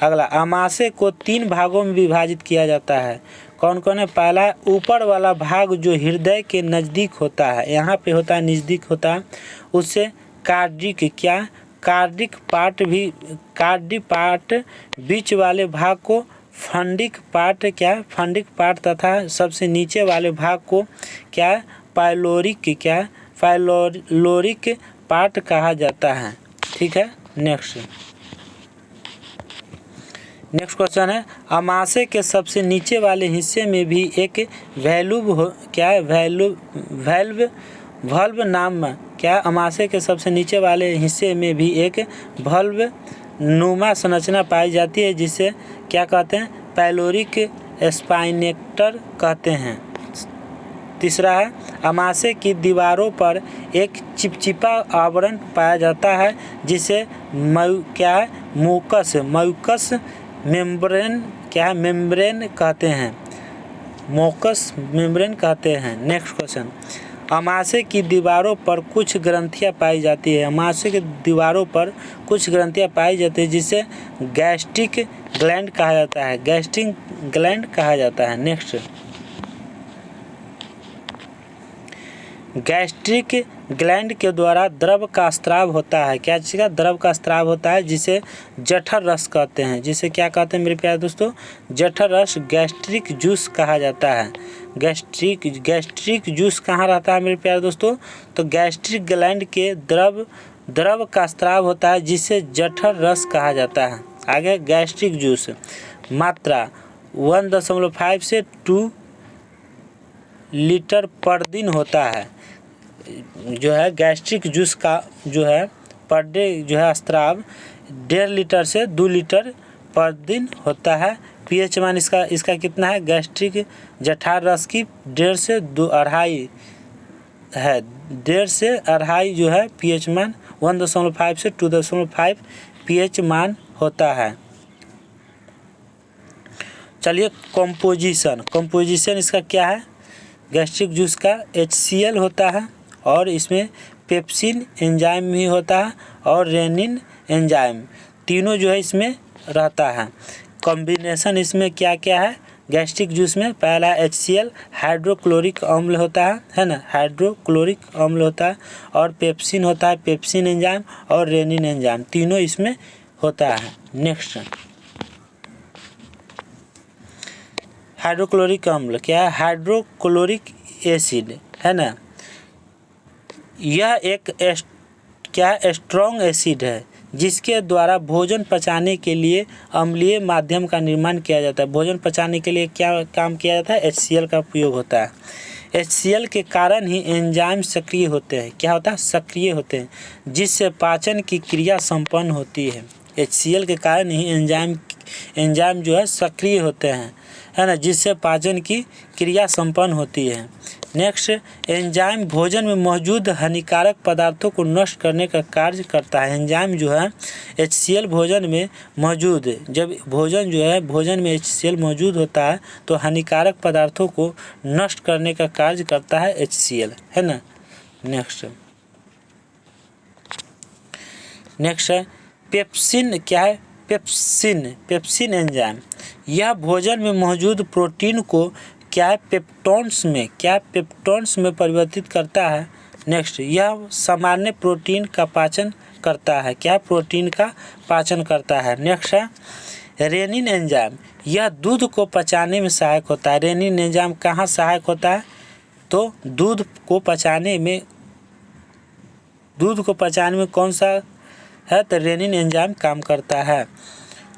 अगला, अमाशय को 3 भागों में विभाजित किया जाता है। कौन कौन है? पहला है ऊपर वाला भाग जो हृदय के नज़दीक होता है, यहाँ पे होता है, नज़दीक होता है, उससे कार्डिक। क्या? Cardiac part. बीच वाले भाग को फंडिक पार्ट। क्या? Fundic part. तथा सबसे नीचे वाले भाग को क्या? पाइलोरिक। क्या? पाइलोरिक पार्ट कहा जाता है। ठीक है। नेक्स्ट क्वेश्चन है, अमाशय के सबसे नीचे वाले हिस्से में भी एक वल्व नाम। क्या? अमाशय के सबसे नीचे वाले हिस्से में भी एक वल्व नुमा संरचना पाई जाती है, जिसे क्या कहते हैं? पाइलोरिक स्पाइनेक्टर कहते हैं। तीसरा है, अमाशय की दीवारों पर एक चिपचिपा आवरण पाया जाता है, जिसे म्यूकस मेम्ब्रेन। क्या है? मेम्ब्रेन कहते हैं। म्यूकस मेम्ब्रेन कहते हैं। नेक्स्ट क्वेश्चन, अमाशय की दीवारों पर कुछ ग्रंथियां पाई जाती है। अमाशय की दीवारों पर कुछ ग्रंथियां पाई जाती है, जिसे गैस्ट्रिक ग्लैंड कहा जाता है। गैस्ट्रिक ग्लैंड कहा जाता है। नेक्स्ट, गैस्ट्रिक ग्लैंड के द्वारा द्रव का स्राव होता है। क्या चीज़ का? द्रव का स्राव होता है, जिसे जठर रस कहते हैं। जिसे क्या कहते हैं मेरे प्यारे दोस्तों? जठर रस, गैस्ट्रिक जूस कहा जाता है। गैस्ट्रिक जूस कहाँ रहता है मेरे प्यारे दोस्तों? तो गैस्ट्रिक ग्लैंड के द्रव का स्राव होता है, जिसे जठर रस कहा जाता है। आगे, गैस्ट्रिक जूस मात्रा 1.5 से 2 लीटर पर दिन होता है। जो है गैस्ट्रिक जूस का जो है पर डे जो है स्राव 1.5 लीटर से 2 लीटर पर दिन होता है। पीएच मान इसका कितना है? गैस्ट्रिक जठार रस की 1.5 से 2.5 है। 1.5 से 2.5 जो है पीएच मान 1.5 से 2.5 पीएच मान होता है। चलिए, कंपोजिशन इसका क्या है? गैस्ट्रिक जूस का HCl होता है, और इसमें पेप्सिन एंजाइम भी होता है, और रेनिन एंजाइम, तीनों जो है इसमें रहता है। कॉम्बिनेशन इसमें क्या क्या है? गैस्ट्रिक जूस में पहला HCl हाइड्रोक्लोरिक अम्ल होता है ना, हाइड्रोक्लोरिक अम्ल होता है, और पेप्सिन होता है, पेप्सिन एंजाइम और रेनिन एंजाइम, तीनों इसमें होता है। नेक्स्ट हाइड्रोक्लोरिक अम्ल क्या है, हाइड्रोक्लोरिक एसिड है ना, यह एक क्या स्ट्रॉन्ग एसिड है जिसके द्वारा भोजन पचाने के लिए अम्लीय माध्यम का निर्माण किया जाता है। भोजन पचाने के लिए क्या काम किया जाता है, HCl का उपयोग होता है। HCl के कारण ही एंजाइम सक्रिय होते हैं, क्या होता है, सक्रिय होते हैं, जिससे पाचन की क्रिया संपन्न होती है। HCl के कारण ही एंजाइम जो है सक्रिय होते हैं, है ना, जिससे पाचन की क्रिया संपन्न होती है। नेक्स्ट, एंजाइम भोजन में मौजूद हानिकारक पदार्थों को नष्ट करने का कार्य करता है। एंजाइम जो है HCl भोजन में मौजूद, जब भोजन में HCl मौजूद होता है तो हानिकारक पदार्थों को नष्ट करने का कार्य करता है HCl, है ना। नेक्स्ट है पेप्सिन, क्या है, पेप्सिन एंजाइम, यह भोजन में मौजूद प्रोटीन को पेप्टोन्स में परिवर्तित करता है। नेक्स्ट, यह सामान्य प्रोटीन का पाचन करता है, प्रोटीन का पाचन करता है। नेक्स्ट है रेनिन एंजाइम, यह दूध को पचाने में सहायक होता है। रेनिन एंजाइम कहाँ सहायक होता है, तो दूध को पचाने में कौन सा है, तो रेनिन एंजाइम काम करता है।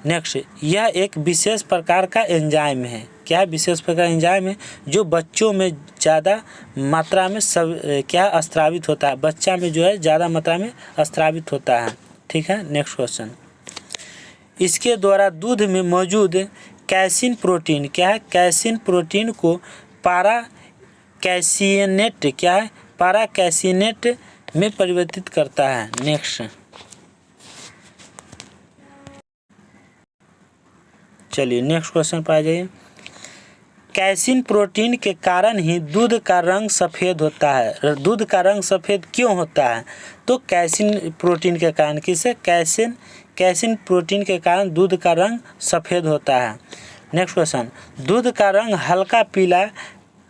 नेक्स्ट, यह एक विशेष प्रकार का एंजाइम है, विशेष प्रकार एंजाइम है जो बच्चों में ज़्यादा मात्रा में स्रावित होता है, बच्चा में जो है ज़्यादा मात्रा में स्रावित होता है। ठीक है। नेक्स्ट क्वेश्चन, इसके द्वारा दूध में मौजूद कैसीन प्रोटीन, कैसीन प्रोटीन को पाराकैसिनेट में परिवर्तित करता है। नेक्स्ट, चलिए नेक्स्ट क्वेश्चन पर आ जाइए। कैसीन प्रोटीन के कारण ही दूध का रंग सफ़ेद होता है। दूध का रंग सफ़ेद क्यों होता है, तो कैसीन प्रोटीन के कारण, किसे, कैसीन प्रोटीन के कारण दूध का रंग सफ़ेद होता है। नेक्स्ट क्वेश्चन, दूध का रंग हल्का पीला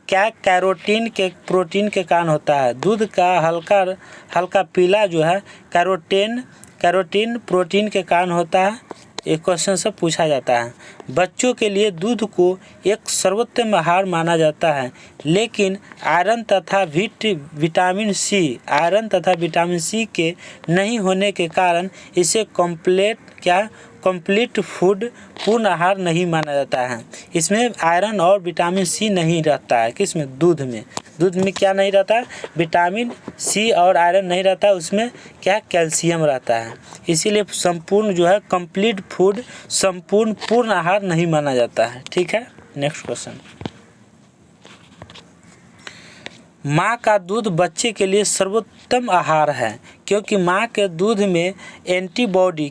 कैरोटीन के प्रोटीन के कारण होता है। दूध का हल्का पीला जो है कैरोटीन प्रोटीन के कारण होता है। एक क्वेश्चन से पूछा जाता है। बच्चों के लिए दूध को एक सर्वोत्तम आहार माना जाता है, लेकिन आयरन तथा विटामिन सी के नहीं होने के कारण इसे कंप्लीट फूड, पूर्ण आहार नहीं माना जाता है। इसमें आयरन और विटामिन सी नहीं रहता है, किसमें, दूध में क्या नहीं रहता है, विटामिन सी और आयरन नहीं रहता है, उसमें कैल्शियम रहता है। इसीलिए संपूर्ण जो है कंप्लीट फूड, पूर्ण आहार नहीं माना जाता है। ठीक है। नेक्स्ट क्वेश्चन, माँ का दूध बच्चे के लिए सर्वोत्तम आहार है, क्योंकि माँ के दूध में एंटीबॉडी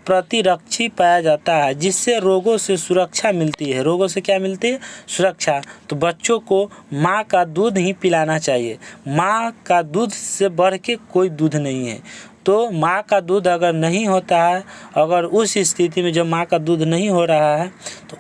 प्रतिरक्षी पाया जाता है, जिससे रोगों से सुरक्षा मिलती है। रोगों से क्या मिलती है, सुरक्षा। तो बच्चों को माँ का दूध ही पिलाना चाहिए। माँ का दूध से बढ़ के कोई दूध नहीं है। तो माँ का दूध अगर नहीं होता है, अगर उस स्थिति में जब माँ का दूध नहीं हो रहा है, तो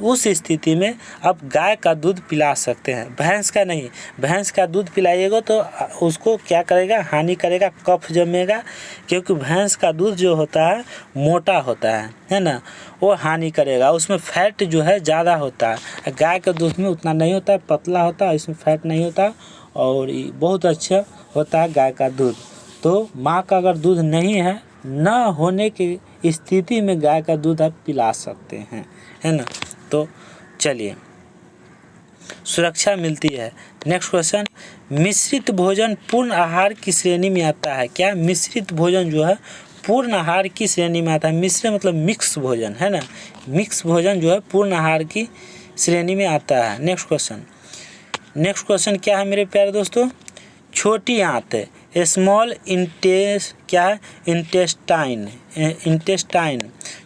उस स्थिति में आप गाय का दूध पिला सकते हैं, भैंस का नहीं। भैंस का दूध पिलाइएगा तो उसको क्या करेगा, हानि करेगा, कफ जमेगा, क्योंकि भैंस का दूध जो होता है मोटा होता है ना, वो हानि करेगा। उसमें फैट जो है ज़्यादा होता है। गाय के दूध में उतना नहीं होता है, पतला होता है, इसमें फैट नहीं होता और बहुत अच्छा होता है गाय का दूध। तो माँ का अगर दूध नहीं है, न होने की स्थिति में गाय का दूध आप पिला सकते हैं, है ना। तो चलिए, सुरक्षा मिलती है। नेक्स्ट क्वेश्चन, मिश्रित भोजन पूर्ण आहार की श्रेणी में आता है। क्या, मिश्रित भोजन जो है पूर्ण आहार की श्रेणी में आता है। मिश्र मतलब मिक्स भोजन, है ना। मिक्स भोजन जो है पूर्ण आहार की श्रेणी में आता है। नेक्स्ट क्वेश्चन क्या है मेरे प्यारे दोस्तों, छोटी आंत, स्मॉल इंटेस्टाइन,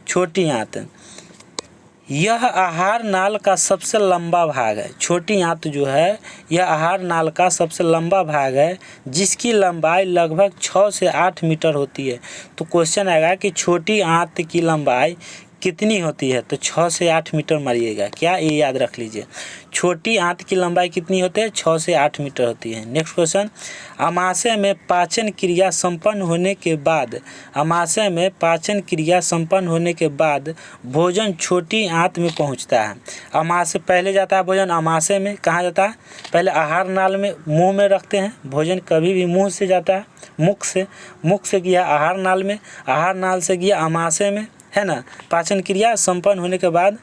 छोटी आंत, यह आहार नाल का सबसे लंबा भाग है। छोटी आंत जो है यह आहार नाल का सबसे लंबा भाग है, जिसकी लंबाई लगभग 6 से 8 मीटर होती है। तो क्वेश्चन आएगा कि छोटी आंत की लंबाई कितनी होती है, तो 6 से 8 मीटर मारिएगा। क्या, ये याद रख लीजिए। छोटी आंत की लंबाई कितनी होती है, 6 से 8 मीटर होती है। नेक्स्ट क्वेश्चन, अमाशय में पाचन क्रिया संपन्न होने के बाद, अमाशय में पाचन क्रिया संपन्न होने के बाद भोजन छोटी आंत में पहुंचता है। अमाशय पहले जाता है भोजन, अमाशय में कहाँ जाता है, पहले आहार नाल में, मुंह में रखते हैं भोजन, कभी भी मुंह से जाता है, मुख से गया आहार नाल में, आहार नाल से गया अमाशय में, है ना। पाचन क्रिया संपन्न होने के बाद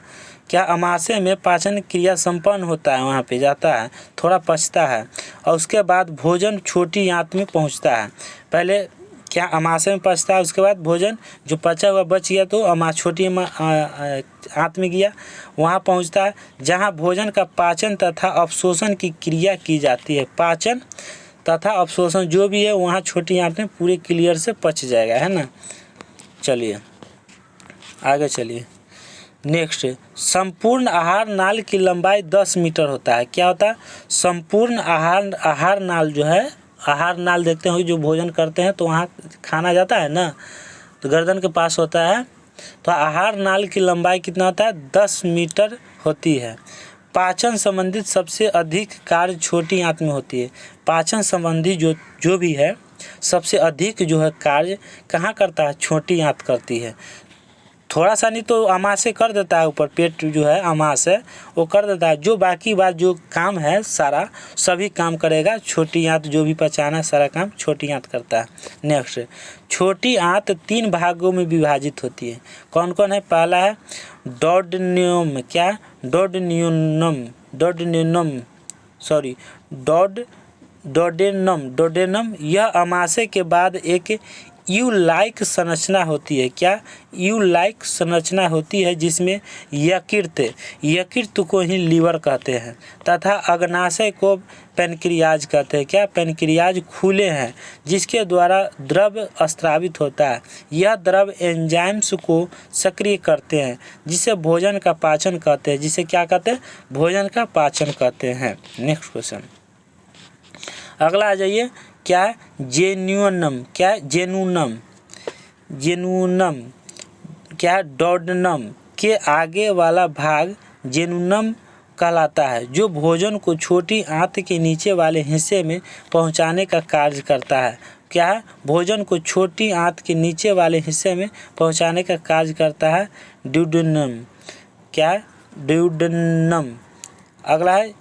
क्या, अमाशय में पाचन क्रिया संपन्न होता है, वहाँ पे जाता है, थोड़ा पचता है, और उसके बाद भोजन छोटी आंत में पहुँचता है। पहले क्या, अमाशय में पचता है, उसके बाद भोजन जो पचा हुआ बच गया तो छोटी आंत में गया, वहाँ पहुँचता है, जहाँ भोजन का पाचन तथा अवशोषण की क्रिया की जाती है। पाचन तथा अवशोषण जो भी है वहाँ छोटी आंत में पूरे क्लियर से पच जाएगा, है ना। चलिए आगे चलिए। नेक्स्ट, संपूर्ण आहार नाल की लंबाई 10 मीटर होता है। क्या होता है, संपूर्ण आहार नाल जो है, आहार नाल देखते हो जो भोजन करते हैं तो वहाँ खाना जाता है ना, तो गर्दन के पास होता है, तो आहार नाल की लंबाई कितना होता है, 10 मीटर होती है। पाचन संबंधित सबसे अधिक कार्य छोटी आंत में होती है। पाचन संबंधी जो भी है सबसे अधिक जो है कार्य कहाँ करता है, छोटी आंत करती है। थोड़ा सा नहीं तो अमाशय कर देता है, ऊपर पेट जो है अमाशय वो कर देता है, जो बाकी बात जो काम है सारा सभी काम करेगा छोटी आंत, जो भी पचाना सारा काम छोटी आंत करता है। नेक्स्ट, छोटी आंत 3 भागों में विभाजित होती है। कौन कौन है, पहला है डोडेनियम, क्या, डोडेनम, यह अमाशय के बाद एक यू लाइक संरचना होती है। क्या, यू लाइक संरचना होती है, जिसमें यकृत को ही लीवर कहते हैं, तथा अग्नाशय को पेनक्रियाज कहते हैं। क्या, पेनक्रियाज खुले हैं, जिसके द्वारा द्रव स्रावित होता है। यह द्रव एंजाइम्स को सक्रिय करते हैं, जिसे भोजन का पाचन कहते हैं। जिसे क्या कहते हैं, भोजन का पाचन कहते हैं। नेक्स्ट क्वेश्चन, अगला आ जाइए। क्या है, जेन्युनम, क्या है, जेनुनम, क्या है, डोडेनम के आगे वाला भाग जेनुनम कहलाता है, जो भोजन को छोटी आंत के नीचे वाले हिस्से में पहुंचाने का कार्य करता है। क्या है, भोजन को छोटी आंत के नीचे वाले हिस्से में पहुंचाने का कार्य करता है ड्यूडेनम। क्या है, ड्यूडेनम। अगला है,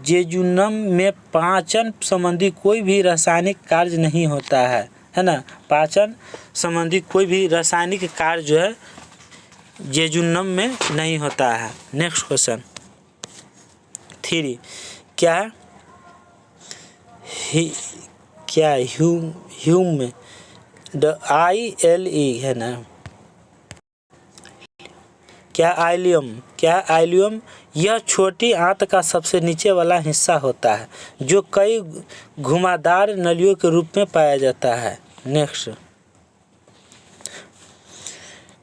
जेजुनम में पाचन संबंधी कोई भी रासायनिक कार्य नहीं होता है ना। पाचन संबंधी कोई भी रासायनिक कार्य जो है जेजुनम में नहीं होता है। नेक्स्ट क्वेश्चन 3, क्या है, क्या ह्यूम ILE है ना। क्या, आइलियम, यह छोटी आंत का सबसे नीचे वाला हिस्सा होता है, जो कई घुमावदार नलियों के रूप में पाया जाता है। नेक्स्ट,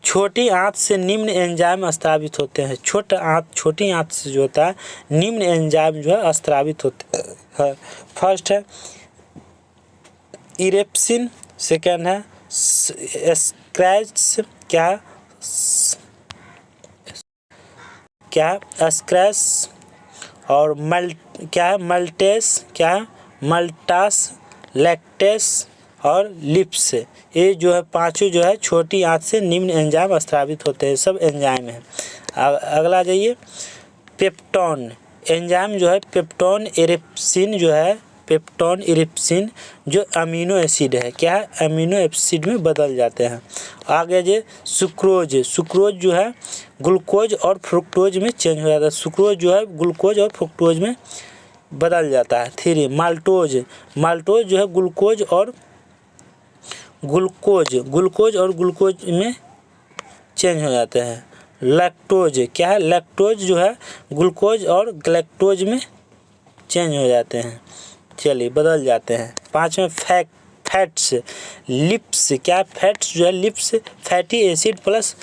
छोटी आंत से निम्न एंजाइम स्रावित होते हैं। छोटी आंत से जो होता है निम्न एंजाइम जो है स्रावित होते हैं। फर्स्ट है इरेप्सिन, सेकेंड है स्क्रैच, स्क्रैच, और मल्टास, लैक्टेस और लिप्स। ये जो है पांचों जो है छोटी आंत से निम्न एंजाइम स्रावित होते हैं, सब एंजाइम है। अगला जाइए, पेप्टोन एंजाइम जो है, पेप्टोन इरिप्सिन जो अमीनो एसिड है, क्या है, अमीनो एसिड में बदल जाते हैं। आगे जो सुक्रोज जो है ग्लूकोज और फ्रुक्टोज में चेंज हो जाता है। सुक्रोज जो है ग्लूकोज और फ्रुक्टोज में बदल जाता है। 3, माल्टोज जो है ग्लूकोज और ग्लूकोज में चेंज हो जाते हैं। लैक्टोज, क्या है, लैक्टोज जो है ग्लूकोज और ग्लैक्टोज में चेंज हो जाते हैं, चलिए बदल जाते हैं। 5 में फैट्स, लिप्स, क्या, फैट्स जो है लिप्स फैटी एसिड प्लस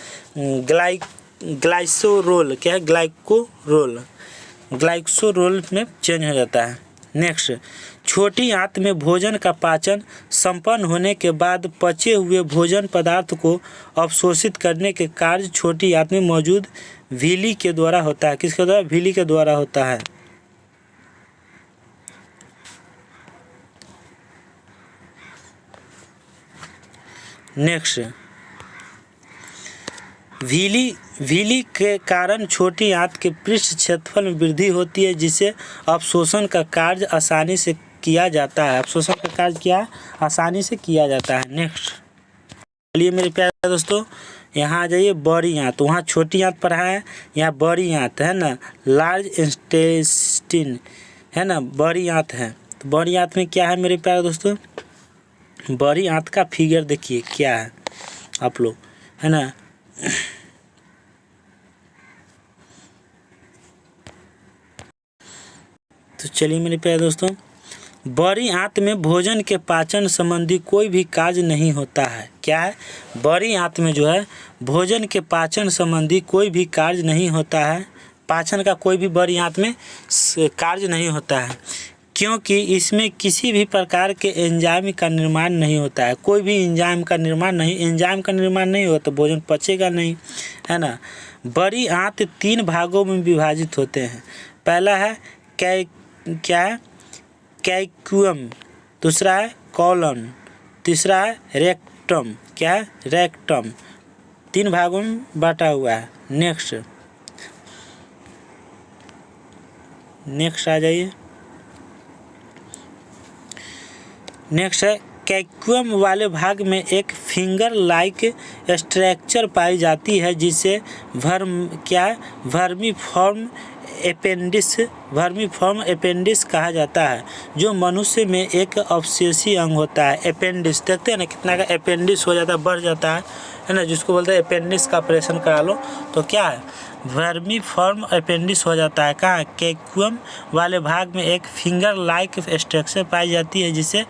ग्लाइसोरोल, क्या है, ग्लाइसोरोल में चेंज हो जाता है। नेक्स्ट, छोटी आंत में भोजन का पाचन संपन्न होने के बाद पचे हुए भोजन पदार्थ को अवशोषित करने के कार्य छोटी आंत में मौजूद विली के द्वारा होता है। किसके द्वारा? विली के द्वारा होता है। नेक्स्ट, विली के कारण छोटी आंत के पृष्ठ क्षेत्रफल में वृद्धि होती है, जिससे अवशोषण का कार्य आसानी से किया जाता है। अवशोषण का कार्य क्या आसानी से किया जाता है। नेक्स्ट, चलिए मेरे प्यारे दोस्तों, यहाँ आ जाइए। बड़ी आंत, वहाँ छोटी आंत पढ़ा है, यहाँ बड़ी आंत है ना, लार्ज इंटेस्टिन है ना, बड़ी आंत है। तो बड़ी आंत में क्या है मेरे प्यारे दोस्तों? बड़ी आंत का फिगर देखिए क्या है आप लोग, है ना। तो चलिए मेरे प्यारे दोस्तों, बड़ी आंत में भोजन के पाचन संबंधी कोई भी कार्य नहीं होता है। क्या है? बड़ी आंत में जो है भोजन के पाचन संबंधी कोई भी कार्य नहीं होता है। पाचन का कोई भी बड़ी आंत में कार्य नहीं होता है, क्योंकि इसमें किसी भी प्रकार के एंजाइम का निर्माण नहीं होता है। कोई भी एंजाइम का निर्माण नहीं हो तो भोजन पचेगा नहीं, है ना। बड़ी आंत 3 भागों में विभाजित होते हैं। पहला है कैक्यूम, दूसरा है कॉलन, तीसरा है रेक्टम। क्या है? रेक्टम। 3 भागों में बांटा हुआ है। नेक्स्ट आ जाइए। नेक्स्ट है, कैक्यूम वाले भाग में एक फिंगर लाइक स्ट्रक्चर पाई जाती है, जिसे वर्मीफॉर्म एपेंडिस कहा जाता है, जो मनुष्य में एक अवशेषी अंग होता है। एपेंडिस देखते हैं ना, कितना का एपेंडिस हो जाता है, बढ़ जाता है ना, जिसको बोलते हैं एपेंडिस का ऑपरेशन करा लो तो क्या है? वर्मीफॉर्म एपेंडिस हो जाता है। कहाँ? कैक्यूम वाले भाग में एक फिंगर लाइक स्ट्रक्चर पाई जाती है, जिसे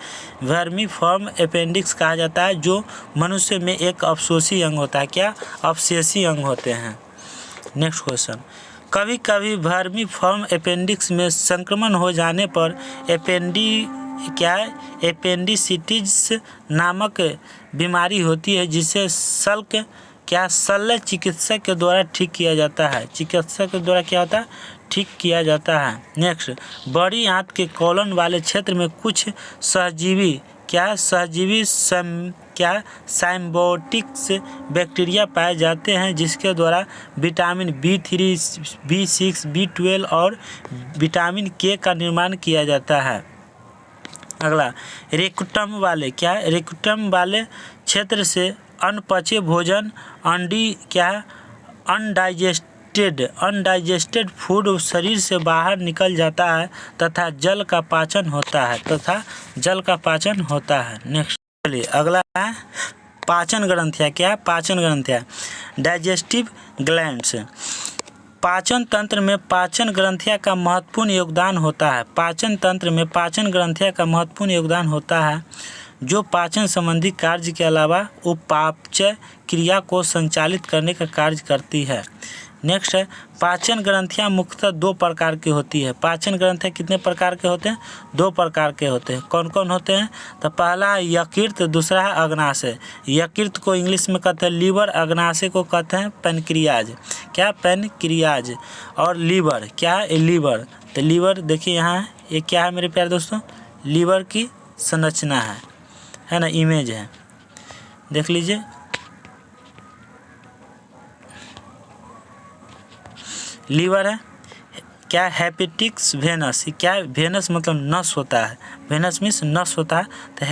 वर्मीफॉर्म एपेंडिक्स कहा जाता है, जो मनुष्य में एक अवशोषी अंग होता है। क्या? अवशेषी अंग होते हैं। नेक्स्ट क्वेश्चन, कभी कभी वर्मीफॉर्म एपेंडिक्स में संक्रमण हो जाने पर एपेंडिसिटिस नामक बीमारी होती है, जिसे शल्य चिकित्सक के द्वारा ठीक किया जाता है। चिकित्सक के द्वारा क्या होता है? ठीक किया जाता है। नेक्स्ट, बड़ी आंत के कॉलन वाले क्षेत्र में कुछ सहजीवी साइम्बायोटिक्स बैक्टीरिया पाए जाते हैं, जिसके द्वारा विटामिन B3, B6, B12 और विटामिन K का निर्माण किया जाता है। अगला, रेक्टम वाले क्षेत्र से अनपचे भोजन अनडाइजेस्टेड फूड शरीर से बाहर निकल जाता है तथा जल का पाचन होता है। नेक्स्ट, चलिए अगला है पाचन ग्रंथियाँ। क्या? पाचन ग्रंथियाँ, डाइजेस्टिव ग्लैंड्स। पाचन तंत्र में पाचन ग्रंथियाँ का महत्वपूर्ण योगदान होता है, जो पाचन संबंधी कार्य के अलावा उपापचय क्रिया को संचालित करने का कार्य करती है। नेक्स्ट है, पाचन ग्रंथियाँ मुख्यतः 2 प्रकार की होती है। पाचन ग्रंथियाँ कितने प्रकार के होते हैं? 2 प्रकार के होते हैं। कौन कौन होते हैं? तो पहला है यकृत, दूसरा है अग्नाशय। यकृत को इंग्लिश में कहते हैं लीवर, अग्नाशय को कहते हैं पैनक्रियाज। क्या? पैनक्रियाज। और लीवर क्या है? लीवर। तो लीवर देखिए यहाँ है, ये क्या है मेरे प्यारे दोस्तों? लीवर की संरचना है ना, इमेज है, देख लीजिए। लीवर है। क्या? हेपेटिक्स वेनस। क्या? वेनस मतलब नस होता है, वेनस मीन्स नस होता है। तो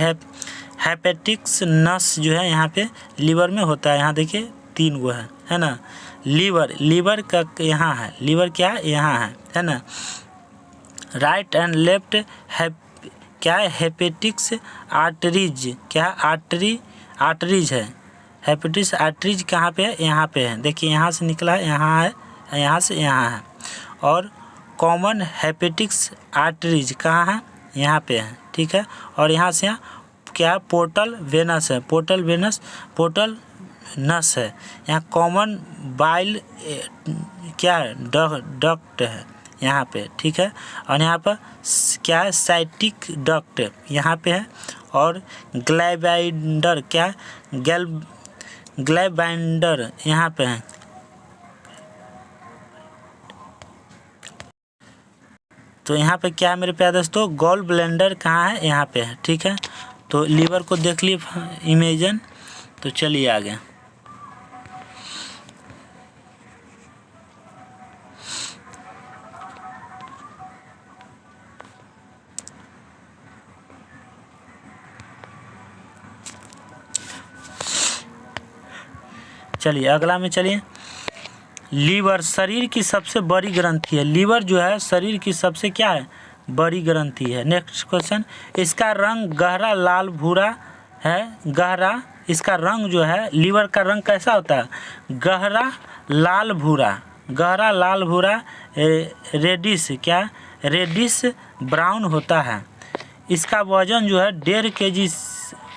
हेपेटिक्स नस जो है यहाँ पे लीवर में होता है। यहाँ देखिए 3 गो है ना। लीवर का यहाँ है, लीवर क्या? यहाँ है ना। राइट एंड लेफ्ट क्या है? हेपेटिक्स आर्टरीज। क्या? आर्टरीज है। हेपेटिक्स आर्टरीज कहाँ पे है? यहाँ पे है। देखिए यहाँ से निकला है, यहाँ है, यहाँ से यहाँ है। और कॉमन हेपेटिक्स आर्टरीज कहाँ है? यहाँ पे है, ठीक है। और यहाँ से यहाँ क्या? पोर्टल वेनस है, पोर्टल नस है। यहाँ कॉमन बाइल क्या है? डक्ट है, यहाँ पे, ठीक है। और यहाँ पर क्या है, साइटिक डक्ट यहाँ पे है, और ग्लाइबाइंडर क्या है, ग्लाइबाइंडर यहाँ पे है। तो यहाँ पे क्या है मेरे प्यारे दोस्तों, गॉल ब्लेंडर कहाँ है, यहाँ पे है, ठीक है। तो लीवर को देख लिए इमेजन। तो चलिए आगे। चलिए अगला में चलिए। लीवर शरीर की सबसे बड़ी ग्रंथि है। लीवर जो है शरीर की सबसे क्या है, बड़ी ग्रंथि है। नेक्स्ट क्वेश्चन, इसका रंग गहरा लाल भूरा है। गहरा, इसका रंग जो है, लीवर का रंग कैसा होता है, गहरा लाल भूरा, गहरा लाल भूरा, रेडिश क्या, रेडिश ब्राउन होता है। इसका वजन जो है 1.5 kg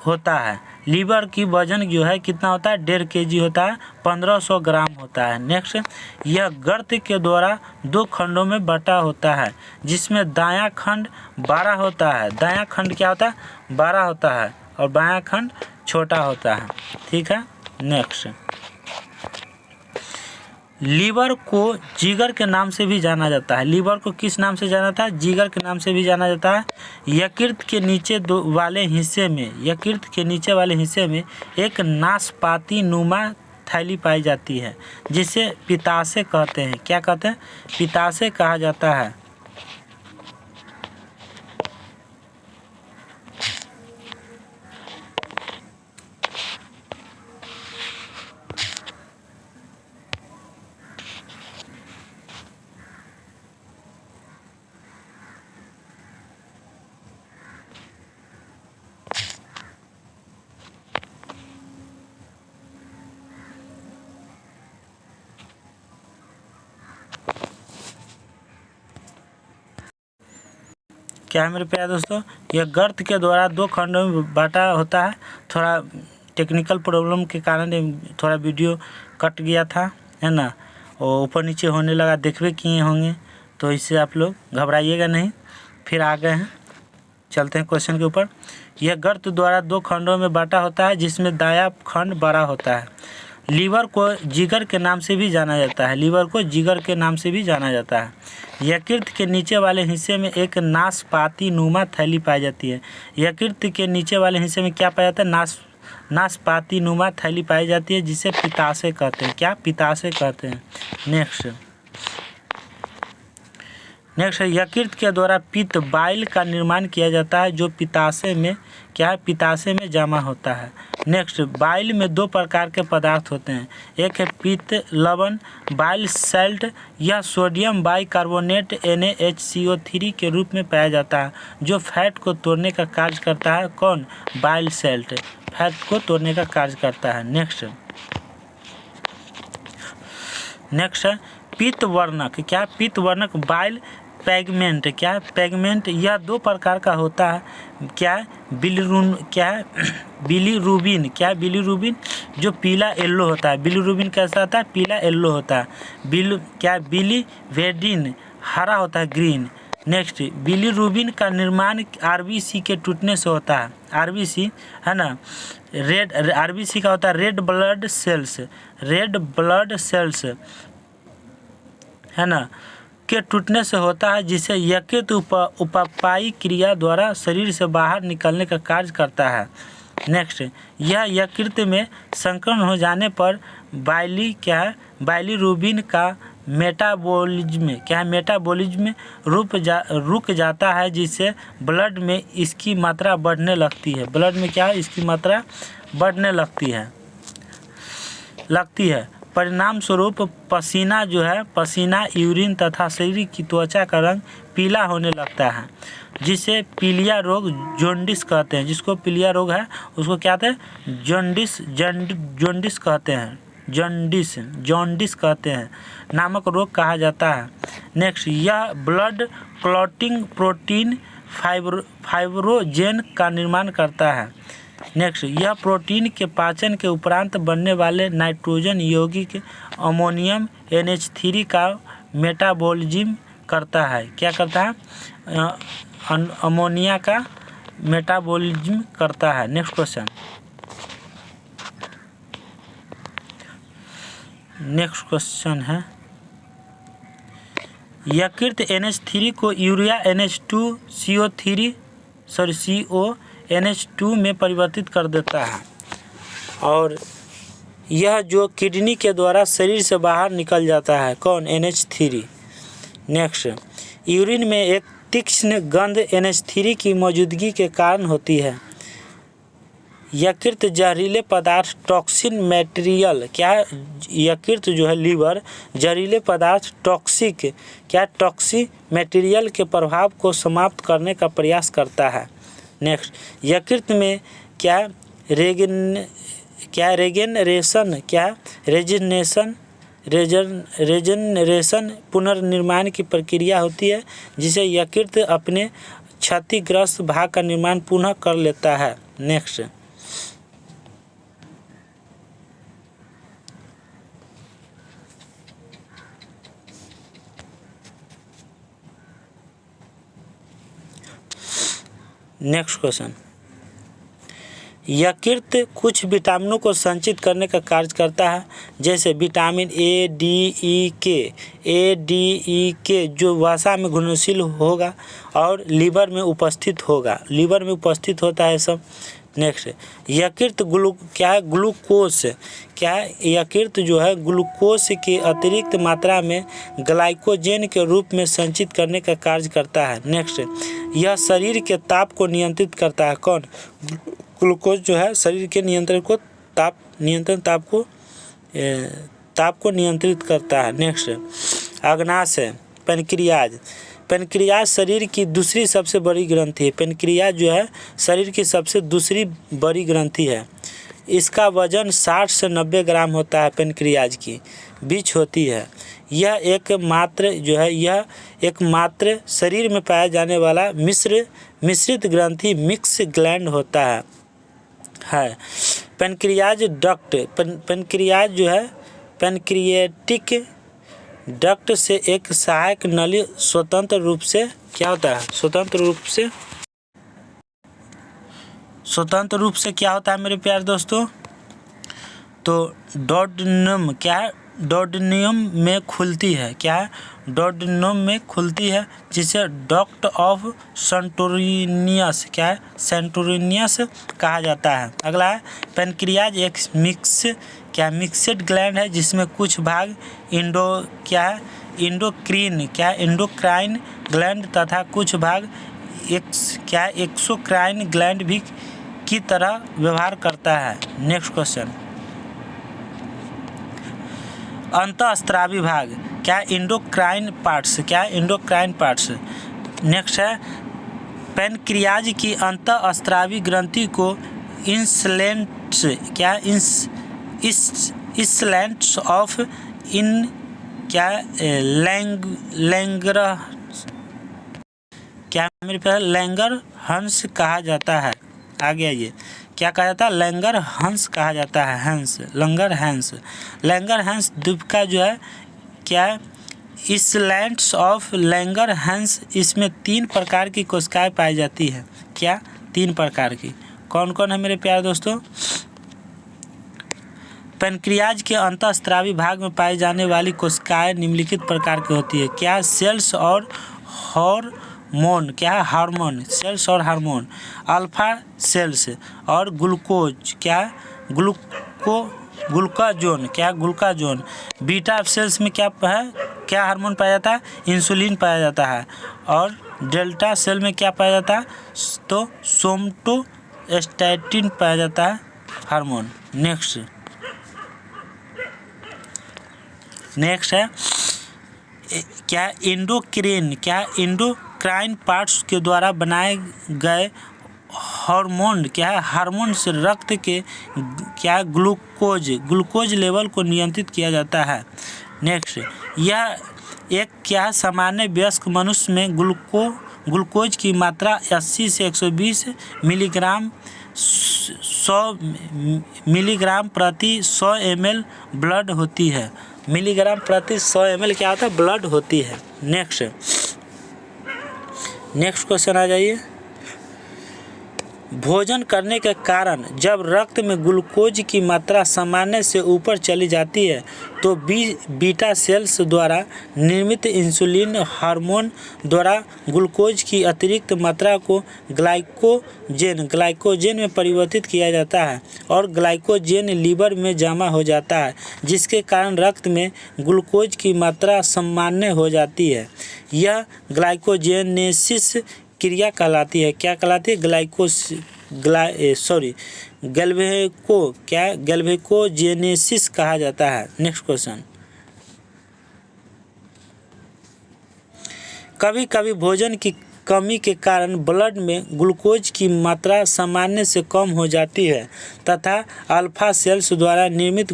होता है। लीवर की वजन जो है कितना होता है, 1.5 kg होता है, 1500 ग्राम होता है। नेक्स्ट, यह गर्त के द्वारा 2 खंडों में बटा होता है, जिसमें दायां खंड 12 होता है। दायां खंड क्या होता है, 12 होता है, और बायां खंड छोटा होता है, ठीक है। नेक्स्ट, लीवर को जिगर के नाम से भी जाना जाता है। लीवर को किस नाम से जाना जाता है, जिगर के नाम से भी जाना जाता है। यकृत के नीचे वाले हिस्से में, यकृत के नीचे वाले हिस्से में एक नाशपाती नुमा थैली पाई जाती है, जिसे पित्ताशय कहते हैं। क्या कहते हैं, पित्ताशय कहा जाता है। क्या है मेरे प्यारे दोस्तों, यह गर्त के द्वारा 2 खंडों में बांटा होता है। थोड़ा टेक्निकल प्रॉब्लम के कारण थोड़ा वीडियो कट गया था, है ना, और ऊपर नीचे होने लगा, देखबे किए होंगे, तो इससे आप लोग घबराइएगा नहीं। फिर आ गए हैं, चलते हैं क्वेश्चन के ऊपर। यह गर्त द्वारा 2 खंडों में बांटा होता है, जिसमें दायां खंड बड़ा होता है। लीवर को जिगर के नाम से भी जाना जाता है। लीवर को जिगर के नाम से भी जाना जाता है। यकृत के नीचे वाले हिस्से में एक नाशपाती नुमा थैली पाई जाती है। यकृत के नीचे वाले हिस्से में क्या पाया जाता है, नाशपाती नुमा थैली पाई जाती है, जिसे पित्ताशय कहते हैं। क्या, पित्ताशय कहते हैं। नेक्स्ट, यकृत के द्वारा पित्त बाइल का निर्माण किया जाता है, जो पित्ताशय में क्या है, पित्ताशय में जमा होता है। नेक्स्ट, बाइल में 2 प्रकार के पदार्थ होते हैं। एक है पित्त लवण, बाइल सैल्ट। यह सोडियम बाइकार्बोनेट NaHCO3 के रूप में पाया जाता है, जो फैट को तोड़ने का कार्य करता है। कौन, बाइल सैल्ट फैट को तोड़ने का कार्य करता है। नेक्स्ट है पित्त वर्णक। क्या, पित्त वर्णक बाइल पैगमेंट। क्या, पैगमेंट। यह 2 प्रकार का होता है। क्या है, बिलीरुबिन। क्या, बिलीरुबिन जो पीला येलो होता है। बिलीरुबिन कैसा होता है, पीला येलो होता है। बिलीवेडिन हरा होता है, ग्रीन। नेक्स्ट, बिलीरुबिन का निर्माण RBC के टूटने से होता है। RBC है ना, रेड RBC का होता है red blood cells. Red blood cells है ना, के टूटने से होता है, जिसे यकृत उपापचयी क्रिया द्वारा शरीर से बाहर निकलने का कार्य करता है। नेक्स्ट, यह यकृत में संक्रमण हो जाने पर बाइलीरुबिन का मेटाबॉलिज्म रुक जाता है, जिससे ब्लड में इसकी मात्रा बढ़ने लगती है। ब्लड में क्या है, इसकी मात्रा बढ़ने लगती है। परिणाम स्वरूप पसीना, यूरिन तथा शरीर की त्वचा का रंग पीला होने लगता है, जिसे पीलिया रोग जॉन्डिस कहते हैं। जिसको पीलिया रोग है उसको क्या कहते हैं, जॉन्डिस कहते हैं। जॉन्डिस कहते हैं नामक रोग कहा जाता है। नेक्स्ट, यह ब्लड क्लॉटिंग प्रोटीन फाइब्रोजेन का निर्माण करता है। नेक्स्ट, यह प्रोटीन के पाचन के उपरांत बनने वाले नाइट्रोजन यौगिक अमोनियम NH3 का करता है, क्या करता है, अमोनिया का मेटाबॉलिज्म करता है। नेक्स्ट क्वेश्चन, है यकृत NH3 को यूरिया CONH2 में परिवर्तित कर देता है और यह जो किडनी के द्वारा शरीर से बाहर निकल जाता है, कौन, NH3। नेक्स्ट, यूरिन में एक तीक्ष्ण गंध NH3 की मौजूदगी के कारण होती है। यकृत जहरीले पदार्थ टॉक्सिन मटेरियल, क्या यकृत जो है लीवर जहरीले पदार्थ टॉक्सिक मटेरियल के प्रभाव को समाप्त करने का प्रयास करता है। नेक्स्ट, यकृत में रेजनरेशन पुनर्निर्माण की प्रक्रिया होती है जिसे यकृत अपने क्षतिग्रस्त भाग का निर्माण पुनः कर लेता है। नेक्स्ट, क्वेश्चन, यकृत कुछ विटामिनों को संचित करने का कार्य करता है, जैसे vitamin A, D, E, K जो वसा में घुलनशील होगा और लीवर में उपस्थित होता है सब। नेक्स्ट, यकृत यकृत जो है ग्लूकोज की अतिरिक्त मात्रा में ग्लाइकोजन के रूप में संचित करने का कार्य करता है। नेक्स्ट, यह शरीर के ताप को नियंत्रित करता है, कौन, ग्लूकोज जो है शरीर के ताप को नियंत्रित करता है। नेक्स्ट, अग्नाशय पेनक्रियाज शरीर की दूसरी सबसे बड़ी ग्रंथि है। पेनक्रियाज जो है शरीर की सबसे दूसरी बड़ी ग्रंथि है। इसका वजन 60 से 90 ग्राम होता है। पेनक्रियाज की बीच होती है। यह एकमात्र शरीर में पाया जाने वाला मिश्रित ग्रंथि मिक्स ग्लैंड होता है। पेनक्रियाज डक्ट पेनक्रियाज जो है पेनक्रिएटिक डक्ट से एक सहायक नली स्वतंत्र रूप से क्या होता है, स्वतंत्र रूप से क्या होता है मेरे प्यारे दोस्तों, तो डोडेनियम में खुलती है, डोडेनियम में खुलती है, जिसे डक्ट ऑफ सेंटोरिनियस सेंटोरिनियस कहा जाता है। अगला है पेनक्रियाज एक मिक्स्ड ग्लैंड है जिसमें कुछ भाग एंडोक्राइन ग्लैंड तथा कुछ भाग एक्सोक्राइन ग्लैंड भी की तरह व्यवहार करता है। नेक्स्ट क्वेश्चन, अंतःस्रावी भाग एंडोक्राइन पार्ट्स। नेक्स्ट है पेनक्रियाज की अंतःस्रावी ग्रंथि को इसलेंट्स ऑफ लैंगरहंस कहा जाता है। आगे आइए, क्या कहा जाता है, लैंगरहंस कहा जाता है। लैंगरहंस द्वीप का जो है इसलैंड्स ऑफ लैंगरहंस, इसमें 3 प्रकार की कोशिकाएं पाई जाती है। 3 प्रकार की, कौन कौन है मेरे प्यारे दोस्तों, पेनक्रियाज के अंतःस्रावी भाग में पाई जाने वाली कोशिकाएं निम्नलिखित प्रकार की होती है। सेल्स और हार्मोन, सेल्स और हार्मोन, अल्फा सेल्स और ग्लूकाजोन। बीटा सेल्स में क्या हार्मोन पाया जाता है, इंसुलिन पाया जाता है। और डेल्टा सेल में क्या पाया जाता है, तो सोमटोस्टैटिन पाया जाता है हार्मोन। नेक्स्ट है एंडोक्राइन पार्ट्स के द्वारा बनाए गए हार्मोन से रक्त के ग्लूकोज लेवल को नियंत्रित किया जाता है। नेक्स्ट, यह एक सामान्य वयस्क मनुष्य में ग्लूकोज की मात्रा 80 से 120 मिलीग्राम प्रति 100 ml ब्लड होती है। मिलीग्राम प्रति 100 ml क्या होता है, ब्लड होती है। नेक्स्ट, नेक्स्ट क्वेश्चन आ जाइए। भोजन करने के कारण जब रक्त में ग्लूकोज की मात्रा सामान्य से ऊपर चली जाती है तो बीटा सेल्स द्वारा निर्मित इंसुलिन हार्मोन द्वारा ग्लूकोज की अतिरिक्त मात्रा को ग्लाइकोजेन में परिवर्तित किया जाता है और ग्लाइकोजेन लीवर में जमा हो जाता है, जिसके कारण रक्त में ग्लूकोज की मात्रा सामान्य हो जाती है। यह ग्लाइकोजेनेसिस क्रिया कहलाती है। क्या कहलाती है? गैल्वेकोजेनेसिस कहा जाता है। Next question. कभी कभी भोजन की कमी के कारण ब्लड में ग्लूकोज की मात्रा सामान्य से कम हो जाती है तथा अल्फा सेल्स द्वारा निर्मित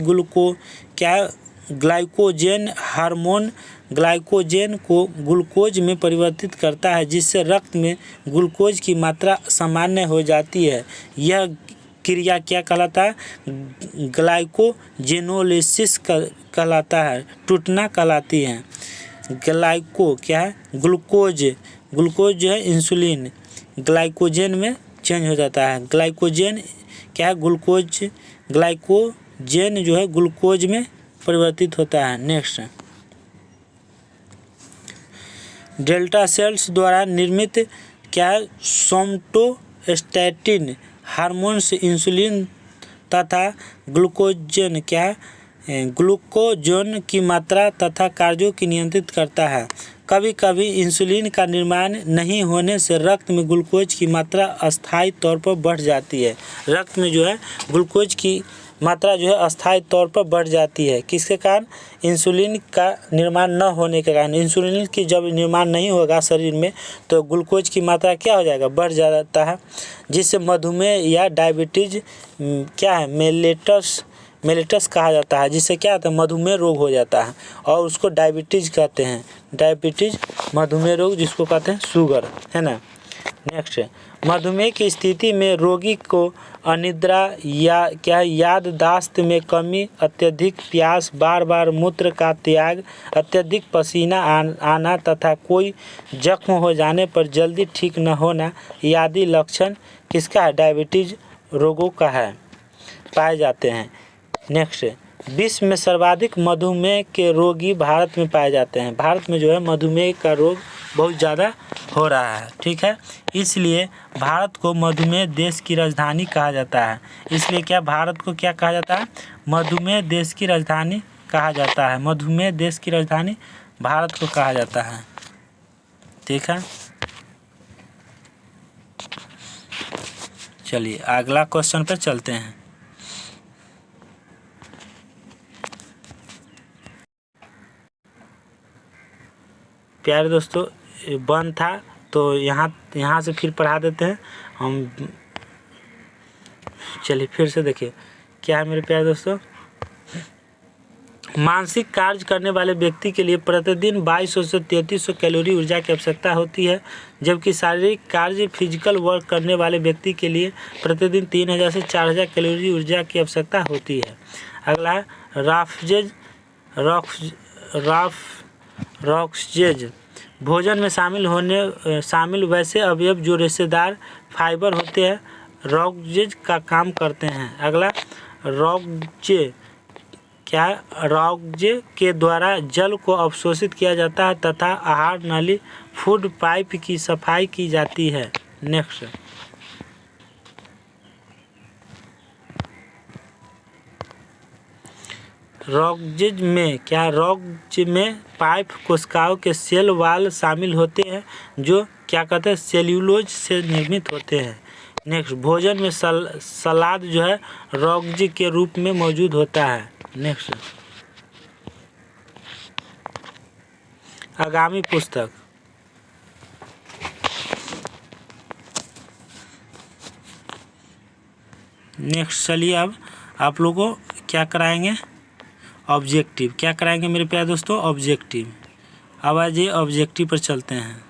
ग्लाइकोजेन हार्मोन ग्लाइकोजेन को ग्लूकोज में परिवर्तित करता है, जिससे रक्त में ग्लूकोज की मात्रा सामान्य हो जाती है। यह क्रिया क्या कहलाता है? ग्लाइकोजेनोलिसिस कहलाता है, टूटना कहलाती है। क्या है? ग्लूकोज जो है इंसुलिन ग्लाइकोजेन में चेंज हो जाता है। ग्लाइकोजेन क्या है? ग्लाइकोजेन जो है ग्लूकोज में परिवर्तित होता है। नेक्स्ट, डेल्टा सेल्स द्वारा निर्मित क्या है? सोमटोस्टैटिन हार्मोन से इंसुलिन तथा ग्लूकोजन ग्लूकोजन की मात्रा तथा कार्यों की नियंत्रित करता है। कभी कभी इंसुलिन का निर्माण नहीं होने से रक्त में ग्लूकोज की मात्रा अस्थायी तौर पर बढ़ जाती है। रक्त में जो है ग्लूकोज की मात्रा जो है अस्थायी तौर पर बढ़ जाती है। किसके कारण? इंसुलिन का निर्माण न होने के कारण। इंसुलिन की जब निर्माण नहीं होगा शरीर में तो ग्लूकोज की मात्रा क्या हो जाएगा? बढ़ जाता है, जिससे मधुमेह या डायबिटीज क्या है? मेलिटस कहा जाता है, जिससे क्या होता है? मधुमेह रोग हो जाता है और उसको डायबिटीज कहते हैं। डायबिटीज मधुमेह रोग जिसको कहते हैं शुगर, है ना। नेक्स्ट, मधुमेह की स्थिति में रोगी को अनिद्रा या याददाश्त में कमी, अत्यधिक प्यास, बार बार मूत्र का त्याग, अत्यधिक पसीना आना तथा कोई जख्म हो जाने पर जल्दी ठीक न होना आदि लक्षण किसका है? डायबिटीज रोगों का है, पाए जाते हैं। नेक्स्ट, विश्व में सर्वाधिक मधुमेह के रोगी भारत में पाए जाते हैं। भारत में जो है मधुमेह का रोग बहुत ज़्यादा हो रहा है, ठीक है। इसलिए भारत को मधुमेह देश की राजधानी कहा जाता है। इसलिए क्या भारत को क्या कहा जाता है? मधुमेह देश की राजधानी कहा जाता है। मधुमेह देश की राजधानी भारत को कहा जाता है, ठीक है। चलिए अगला क्वेश्चन पर चलते हैं। प्यारे दोस्तों, बंद था तो यहाँ से फिर पढ़ा देते हैं हम। चलिए फिर से देखिए क्या है मेरे प्यारे दोस्तों। मानसिक कार्य करने वाले व्यक्ति के लिए प्रतिदिन 2200 से 3300 कैलोरी ऊर्जा की आवश्यकता होती है, जबकि शारीरिक कार्य फिजिकल वर्क करने वाले व्यक्ति के लिए प्रतिदिन 3000 से 4000 कैलोरी ऊर्जा की आवश्यकता होती है। अगला है रॉक्सजेज भोजन में शामिल वैसे अवयव जो रेशेदार फाइबर होते हैं रॉक्सजेज का काम करते हैं। अगला रॉक्सजे के द्वारा जल को अवशोषित किया जाता है तथा आहार नली फूड पाइप की सफाई की जाती है। नेक्स्ट, रॉक्सजेज में पाइप कोशिकाओं के सेल वाल शामिल होते हैं जो क्या कहते हैं? सेल्यूलोज से निर्मित होते हैं। नेक्स्ट, भोजन में सलाद जो है रॉक्सजेज के रूप में मौजूद होता है। नेक्स्ट, आगामी पुस्तक नेक्स्ट। चलिए अब आप लोगों को क्या कराएंगे? ऑब्जेक्टिव। क्या कराएंगे मेरे प्यारे दोस्तों? ऑब्जेक्टिव। अब आज ये ऑब्जेक्टिव पर चलते हैं।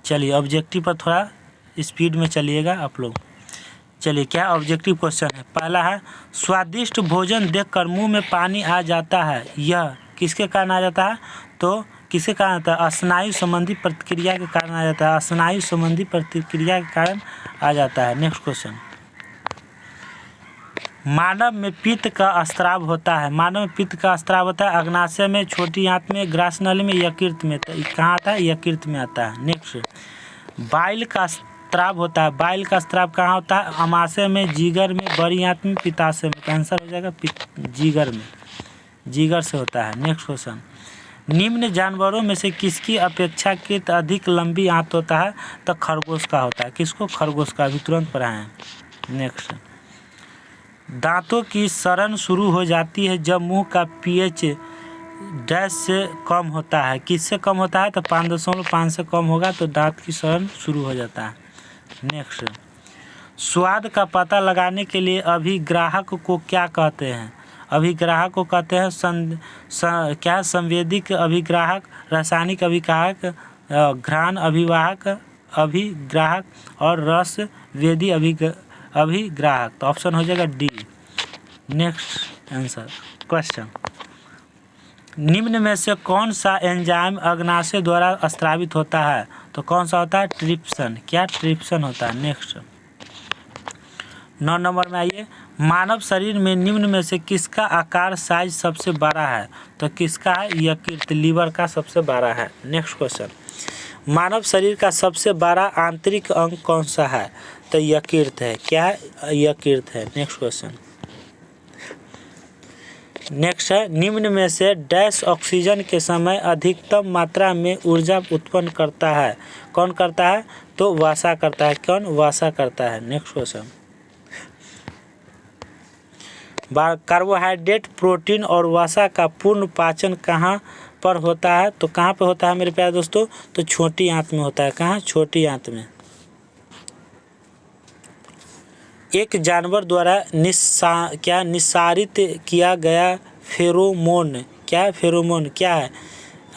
चलिए ऑब्जेक्टिव पर थोड़ा स्पीड में चलिएगा आप लोग। चलिए क्या ऑब्जेक्टिव क्वेश्चन है? पहला है स्वादिष्ट भोजन देखकर मुंह में पानी आ जाता है, यह किसके कारण आ जाता है? तो किसके कारण आता है? स्नायु संबंधी प्रतिक्रिया के कारण आ जाता है, स्नायु संबंधी प्रतिक्रिया के कारण आ जाता है। नेक्स्ट क्वेश्चन, मानव में पित्त का स्राव होता है, मानव में पित्त का स्राव होता है अग्नाशय में, छोटी आंत में, ग्रासनली में, यकृत में। तो कहाँ आता है? यकृत में आता है। नेक्स्ट, बाइल का स्राव होता है, बाइल का स्राव कहाँ होता है? अमाशय में, जिगर में, बड़ी आंत में, पित्ताशय में। आंसर हो जाएगा जिगर में, जिगर से होता है। नेक्स्ट क्वेश्चन, निम्न जानवरों में से किसकी अपेक्षाकृत अधिक लंबी आंत होता है? तो खरगोश का होता है। किसको? खरगोश का। अभी तुरंत पढ़ाए हैं। नेक्स्ट, दांतों की सड़न शुरू हो जाती है जब मुंह का पीएच डैश से कम होता है। किससे कम होता है? तो 5.5 से कम होगा तो दांत की सड़न शुरू हो जाता है। नेक्स्ट, स्वाद का पता लगाने के लिए अभिग्राहक को क्या कहते हैं? अभिग्राहक को कहते हैं क्या? संवेदिक अभिग्राहक, रासायनिक अभिग्राहक, घ्राण अभिग्राहक और रस वेदी अभिग्राहक। तो ऑप्शन हो जाएगा डी। नेक्स्ट आंसर क्वेश्चन, निम्न में से कौन सा एंजाइम अग्नाशय द्वारा स्रावित होता है? तो कौन सा होता है? ट्रिप्सन। क्या? ट्रिप्सन होता है। नेक्स्ट 9 नंबर में आइए, मानव शरीर में निम्न में से किसका आकार साइज सबसे बड़ा है? तो किसका है? यकृत, लीवर का सबसे बड़ा है। नेक्स्ट क्वेश्चन, मानव शरीर का सबसे बड़ा आंतरिक अंग कौन सा है? तो यकृत है। क्या है? यकृत है। नेक्स्ट क्वेश्चन, नेक्स्ट है, निम्न में से डैश ऑक्सीजन के समय अधिकतम मात्रा में ऊर्जा उत्पन्न करता है? कौन करता है? तो वसा करता है। कौन? वसा करता है। नेक्स्ट क्वेश्चन, कार्बोहाइड्रेट, प्रोटीन और वसा का पूर्ण पाचन कहाँ पर होता है? तो कहाँ पर होता है मेरे प्यारे दोस्तों? तो छोटी आंत में होता है। कहाँ? छोटी आंत में। एक जानवर द्वारा निस्सारित किया गया फेरोमोन, क्या? फेरोमोन क्या है?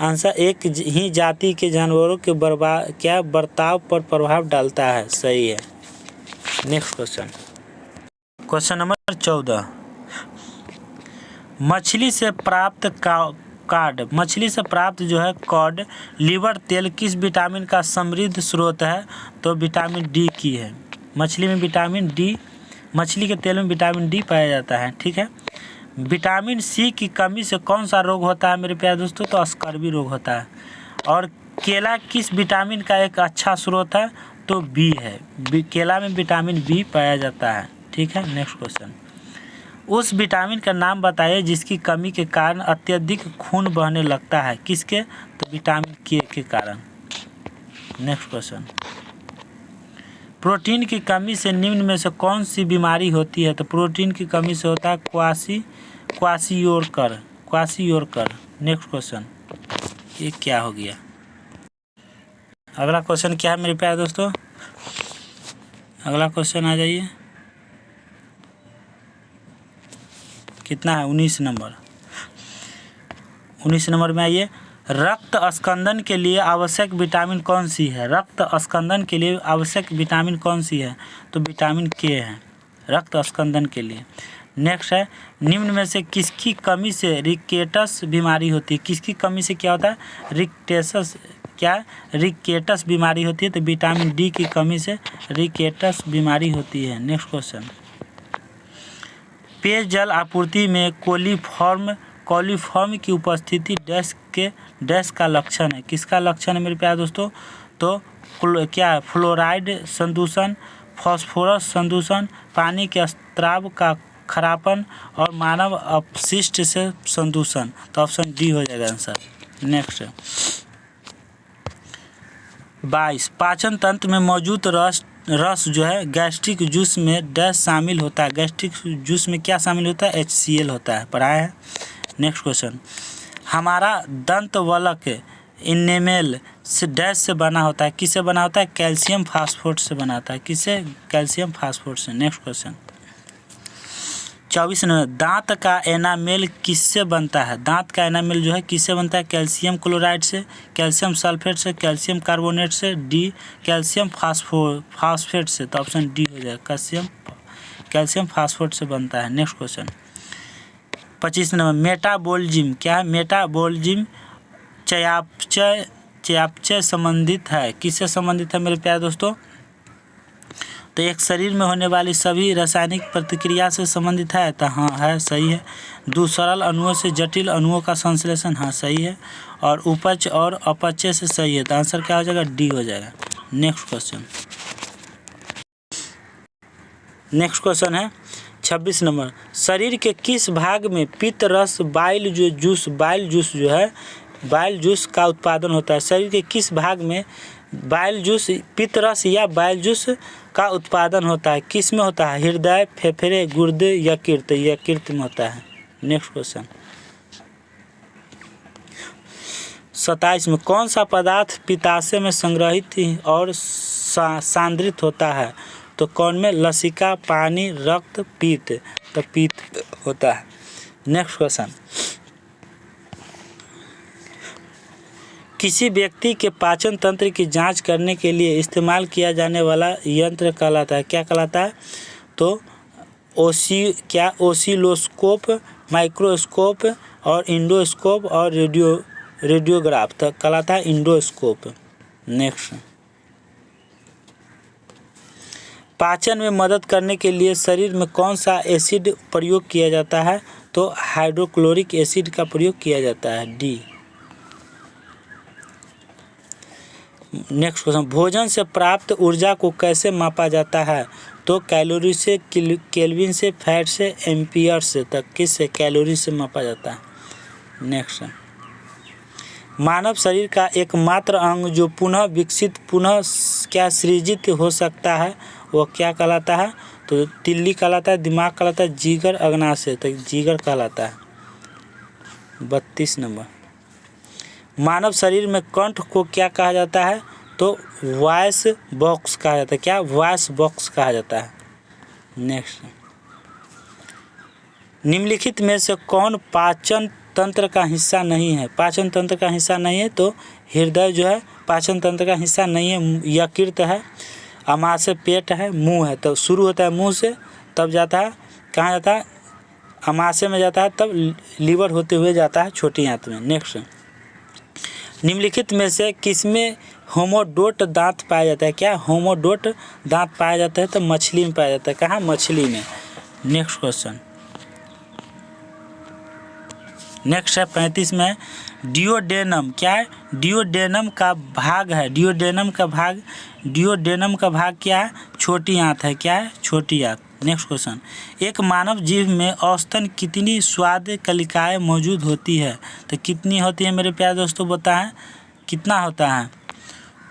आंसर, एक ही जाति के जानवरों के बर्ताव पर प्रभाव डालता है। सही है। नेक्स्ट क्वेश्चन, क्वेश्चन नंबर 14, मछली से प्राप्त कॉड, मछली से प्राप्त जो है कॉड लीवर तेल किस विटामिन का समृद्ध स्रोत है? तो विटामिन डी की है। मछली में विटामिन डी, मछली के तेल में विटामिन डी पाया जाता है। ठीक है। विटामिन सी की कमी से कौन सा रोग होता है मेरे प्यारे दोस्तों? तो स्कर्वी रोग होता है। और केला किस विटामिन का एक अच्छा स्रोत है? तो बी है। केला में विटामिन बी पाया जाता है। ठीक है। नेक्स्ट क्वेश्चन, उस विटामिन का नाम बताइए जिसकी कमी के कारण अत्यधिक खून बहने लगता है। किसके? तो विटामिन के कारण। नेक्स्ट क्वेश्चन, प्रोटीन की कमी से निम्न में से कौन सी बीमारी होती है? तो प्रोटीन की कमी से होता है क्वाशियोरकर। नेक्स्ट क्वेश्चन, ये क्या हो गया? अगला क्वेश्चन क्या है मेरे प्यारे दोस्तों? अगला क्वेश्चन आ जाइए, कितना है? 19 नंबर। 19 नंबर में आइए, रक्त स्कंदन के लिए आवश्यक विटामिन कौन सी है? रक्त स्कंदन के लिए आवश्यक विटामिन कौन सी है? तो विटामिन के है रक्त स्कंदन के लिए। नेक्स्ट है, निम्न में से किसकी कमी से रिकेटस बीमारी होती है? किसकी कमी से क्या होता है? रिकेटस बीमारी होती है। तो विटामिन डी की कमी से रिकेटस बीमारी होती है। नेक्स्ट क्वेश्चन, पेयजल आपूर्ति में कोलिफॉर्म की उपस्थिति डैश का लक्षण है। किसका लक्षण है मेरे प्यारे दोस्तों? तो क्या है? फ्लोराइड संदूषण, फास्फोरस संदूषण, पानी के स्राव का खरापन और मानव अपशिष्ट से संदूषण। तो ऑप्शन डी हो जाएगा आंसर। नेक्स्ट 22, पाचन तंत्र में मौजूद रस जो है गैस्ट्रिक जूस में डैश शामिल होता है। गैस्ट्रिक जूस में क्या शामिल होता है? HCl होता है। पढ़ाया है। नेक्स्ट क्वेश्चन, हमारा दंतवल्क इनेमेल से डैश से बना होता है। किससे बना होता है? कैल्शियम फास्फोरेट से बना होता है। किससे? कैल्शियम फास्फोरेट से। नेक्स्ट क्वेश्चन 24 नंबर, दांत का एनामेल किससे बनता है? दांत का एनामेल जो है किससे बनता है? कैल्शियम क्लोराइड से, कैल्शियम सल्फेट से, कैल्शियम कार्बोनेट से, डी कैल्शियम फास्फेट से। तो ऑप्शन डी हो जाएगा, कैल्शियम फास्फेट से बनता है। नेक्स्ट क्वेश्चन 25 नंबर, मेटाबॉलिज्म क्या है? मेटाबॉलिज्म चयापचय संबंधित है। किससे संबंधित है मेरे प्यारे दोस्तों? तो एक शरीर में होने वाली सभी रासायनिक प्रतिक्रिया से संबंधित है। तो हाँ है, सही है। दो सरल अणुओं से जटिल अणुओं का संश्लेषण, हाँ सही है। और उपज और अपचय से सही है। तो आंसर क्या हो जाएगा? डी हो जाएगा। नेक्स्ट क्वेश्चन है 26 नंबर। शरीर के किस भाग में पित्त रस बाइल जूस जो है बाइल जूस का उत्पादन होता है? शरीर के किस भाग में बाइल जूस, पित्त रस या बाइल जूस का उत्पादन होता है? किस में होता है? हृदय, फेफड़े, गुर्दे, यकृत? यकृत में होता है। नेक्स्ट क्वेश्चन 27 में। कौन सा पदार्थ पित्ताशय में संग्रहित और सांद्रित होता है? तो कौन में? लसिका, पानी, रक्त, पित्त? तो पित्त होता है। नेक्स्ट क्वेश्चन, किसी व्यक्ति के पाचन तंत्र की जांच करने के लिए इस्तेमाल किया जाने वाला यंत्र कहलाता है? क्या कहलाता है? तो ओसिलोस्कोप, माइक्रोस्कोप और इंडोस्कोप और रेडियोग्राफ? तो कहलाता है इंडोस्कोप। नेक्स्ट, पाचन में मदद करने के लिए शरीर में कौन सा एसिड प्रयोग किया जाता है? तो हाइड्रोक्लोरिक एसिड का प्रयोग किया जाता है। डी। नेक्स्ट क्वेश्चन, भोजन से प्राप्त ऊर्जा को कैसे मापा जाता है? तो कैलोरी से, केल्विन से, फैट से, एम्पियर से? तक किस से? कैलोरी से मापा जाता है। नेक्स्ट, मानव शरीर का एकमात्र अंग जो पुनः विकसित, पुनः क्या सृजित हो सकता है, वो क्या कहलाता है? तो तिल्ली कहलाता है, दिमाग कहलाता है, जिगर, अग्नाशय? तो जिगर कहलाता है। 32 नंबर। मानव शरीर में कंठ को क्या कहा जाता है? तो वॉइस बॉक्स कहा जाता है। क्या? वॉइस बॉक्स कहा जाता है। नेक्स्ट, निम्नलिखित में से कौन पाचन तंत्र का हिस्सा नहीं है? पाचन तंत्र का हिस्सा नहीं है तो हृदय जो है पाचन तंत्र का हिस्सा नहीं है। यकृत है, अमाशय पेट है, मुंह है। तो शुरू होता है मुंह से, तब जाता है कहाँ जाता है? अमाशय में जाता है, तब लीवर होते हुए जाता है छोटी आंत में। नेक्स्ट, निम्नलिखित में से किसमें होमोडोट दांत पाया जाता है? क्या? होमोडोट दांत पाया जाता है तो मछली में पाया जाता है। कहाँ? मछली में। नेक्स्ट क्वेश्चन, नेक्स्ट है 35 में। डियोडेनम क्या है? डियोडेनम का भाग है। डियोडेनम का भाग क्या है? छोटी आंत है। क्या है? छोटी आंत। नेक्स्ट क्वेश्चन, एक मानव जीव में औसतन कितनी स्वाद कलिकाएँ मौजूद होती है? तो कितनी होती है मेरे प्यारे दोस्तों? बताएं कितना होता है?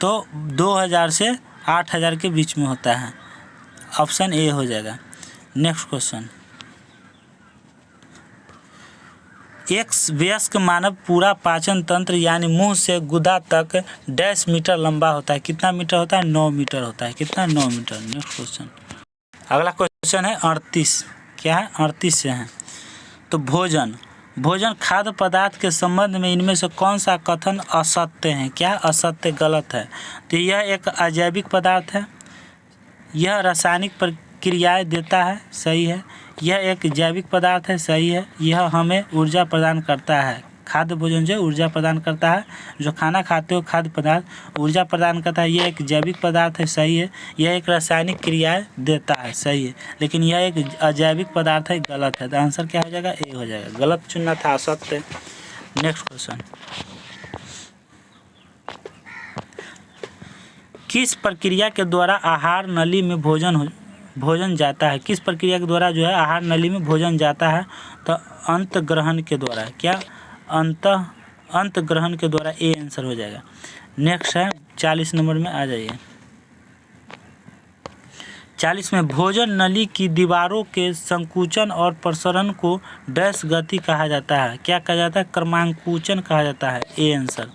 तो 2000 से 8000 के बीच में होता है। ऑप्शन ए हो जाएगा। नेक्स्ट क्वेश्चन, एक वयस्क मानव पूरा पाचन तंत्र यानी मुंह से गुदा तक 10 मीटर लंबा होता है। कितना मीटर होता है? 9 मीटर होता है। कितना? 9 मीटर। नेक्स्ट क्वेश्चन, अगला क्वेश्चन है 38। क्या है? 38 से है। तो भोजन खाद्य पदार्थ के संबंध में इनमें से कौन सा कथन असत्य है? क्या? असत्य, गलत है। तो यह एक अजैविक पदार्थ है, यह रासायनिक प्रक्रियाएं देता है, सही है। यह एक जैविक पदार्थ है, सही है। यह हमें ऊर्जा प्रदान करता है। खाद्य भोजन जो ऊर्जा प्रदान करता है, जो खाना खाते हो खाद्य पदार्थ ऊर्जा प्रदान करता है। यह एक जैविक पदार्थ है, सही है। यह एक रासायनिक क्रियाएं देता है, सही है। लेकिन यह एक अजैविक पदार्थ है, गलत है। तो आंसर क्या हो जाएगा? ए हो जाएगा। गलत चुनना था, असत्य। नेक्स्ट क्वेश्चन, किस प्रक्रिया के द्वारा आहार नली में भोजन जाता है? किस प्रक्रिया के द्वारा जो है आहार नली में भोजन जाता है? तो अंतग्रहण के द्वारा। क्या? अंतग्रहण के द्वारा। ए आंसर हो जाएगा। नेक्स्ट है 40 नंबर में आ जाइए। 40 में भोजन नली की दीवारों के संकुचन और प्रसरण को डैश गति कहा जाता है। क्या कहा जाता है? क्रमांकुचन कहा जाता है। A answer.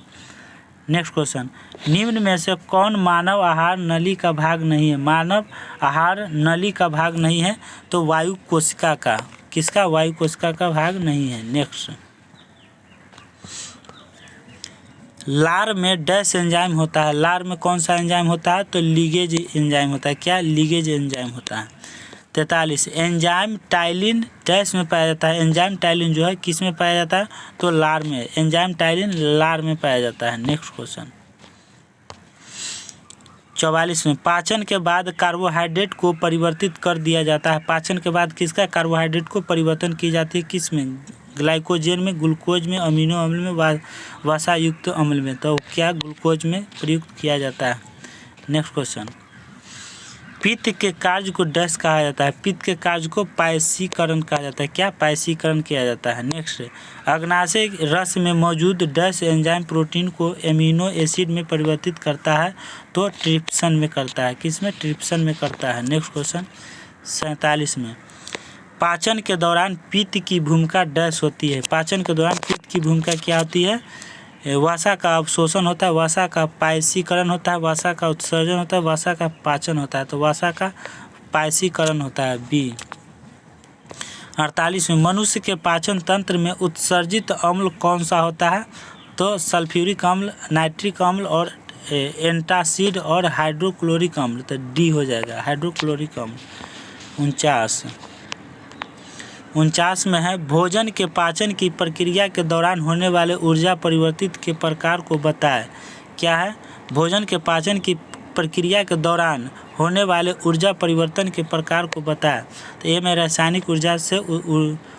नेक्स्ट क्वेश्चन, निम्न में से कौन मानव आहार नली का भाग नहीं है? मानव आहार नली का भाग नहीं है तो वायु कोशिका का। किसका? वायु कोशिका का भाग नहीं है। नेक्स्ट, लार में डैश एंजाइम होता है। लार में कौन सा एंजाइम होता है? तो लीगेज एंजाइम होता है। क्या? लीगेज एंजाइम होता है। 43 एंजाइम टाइलिन डैश में पाया जाता है। एंजाइम टाइलिन जो है किस में पाया जाता है, तो लार में। एंजाइम टाइलिन लार में पाया जाता है। नेक्स्ट क्वेश्चन 44 में पाचन के बाद कार्बोहाइड्रेट को परिवर्तित कर दिया जाता है। पाचन के बाद किसका कार्बोहाइड्रेट को परिवर्तन की जाती है, किस में, ग्लाइकोजन में, ग्लूकोज में, अमीनो अम्ल में, वसा युक्त अम्ल में। तो क्या ग्लूकोज में प्रयुक्त किया जाता है। नेक्स्ट क्वेश्चन पित्त के कार्य को डैश कहा जाता है। पित्त के कार्य को पायसीकरण कहा जाता है। क्या पायसीकरण किया जाता है। नेक्स्ट अग्नाशय रस में मौजूद डैश एंजाइम प्रोटीन को एमिनो एसिड में परिवर्तित करता है, तो ट्रिप्सन में करता है। किस में, ट्रिप्सन में करता है। नेक्स्ट क्वेश्चन 47 में पाचन के दौरान पित्त की भूमिका डैश होती है। पाचन के दौरान पित्त की भूमिका क्या होती है, वसा का अवशोषण होता है, वसा का पायसीकरण होता है, वसा का उत्सर्जन होता है, वसा का पाचन होता है। तो वसा का पायसीकरण होता है, बी। 48 में मनुष्य के पाचन तंत्र में उत्सर्जित अम्ल कौन सा होता है, तो सल्फ्यूरिक अम्ल, नाइट्रिक अम्ल और एंटासिड और हाइड्रोक्लोरिक अम्ल। तो डी हो जाएगा, हाइड्रोक्लोरिक अम्ल। 49 में है भोजन के पाचन की प्रक्रिया के दौरान होने वाले ऊर्जा परिवर्तित के प्रकार को बताएं। क्या है, भोजन के पाचन की प्रक्रिया के दौरान होने वाले ऊर्जा परिवर्तन के प्रकार को बताएं। तो ये में रासायनिक ऊर्जा से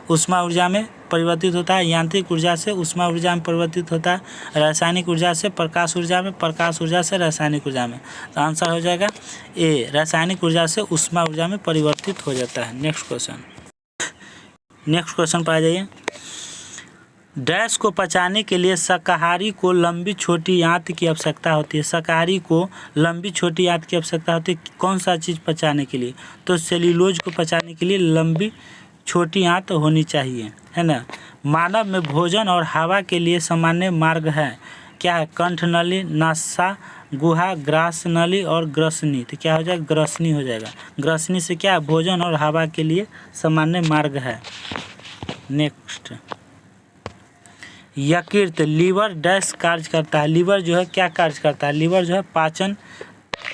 ऊष्मा ऊर्जा में परिवर्तित होता है, यांत्रिक ऊर्जा से ऊष्मा ऊर्जा में परिवर्तित होता है, रासायनिक ऊर्जा से प्रकाश ऊर्जा में, प्रकाश ऊर्जा से रासायनिक ऊर्जा में। तो आंसर हो जाएगा ए, रासायनिक ऊर्जा से ऊष्मा ऊर्जा में परिवर्तित हो जाता है। नेक्स्ट क्वेश्चन पर आ जाइए। डैश को पचाने के लिए शाकाहारी को लंबी छोटी आंत की आवश्यकता होती है। शाकाहारी को लंबी छोटी आंत की आवश्यकता होती है कौन सा चीज़ पचाने के लिए, तो सेल्यूलोज को पचाने के लिए लंबी छोटी आंत होनी चाहिए, है ना। मानव में भोजन और हवा के लिए सामान्य मार्ग है। क्या है, कंठ नली, नासा, गुहा, ग्रास नली और ग्रसनी। तो क्या हो जाएगा, ग्रसनी हो जाएगा। ग्रसनी से क्या, भोजन और हवा के लिए सामान्य मार्ग है। नेक्स्ट यकृत लीवर डैश कार्य करता है। लीवर जो है क्या कार्य करता है, लीवर जो है पाचन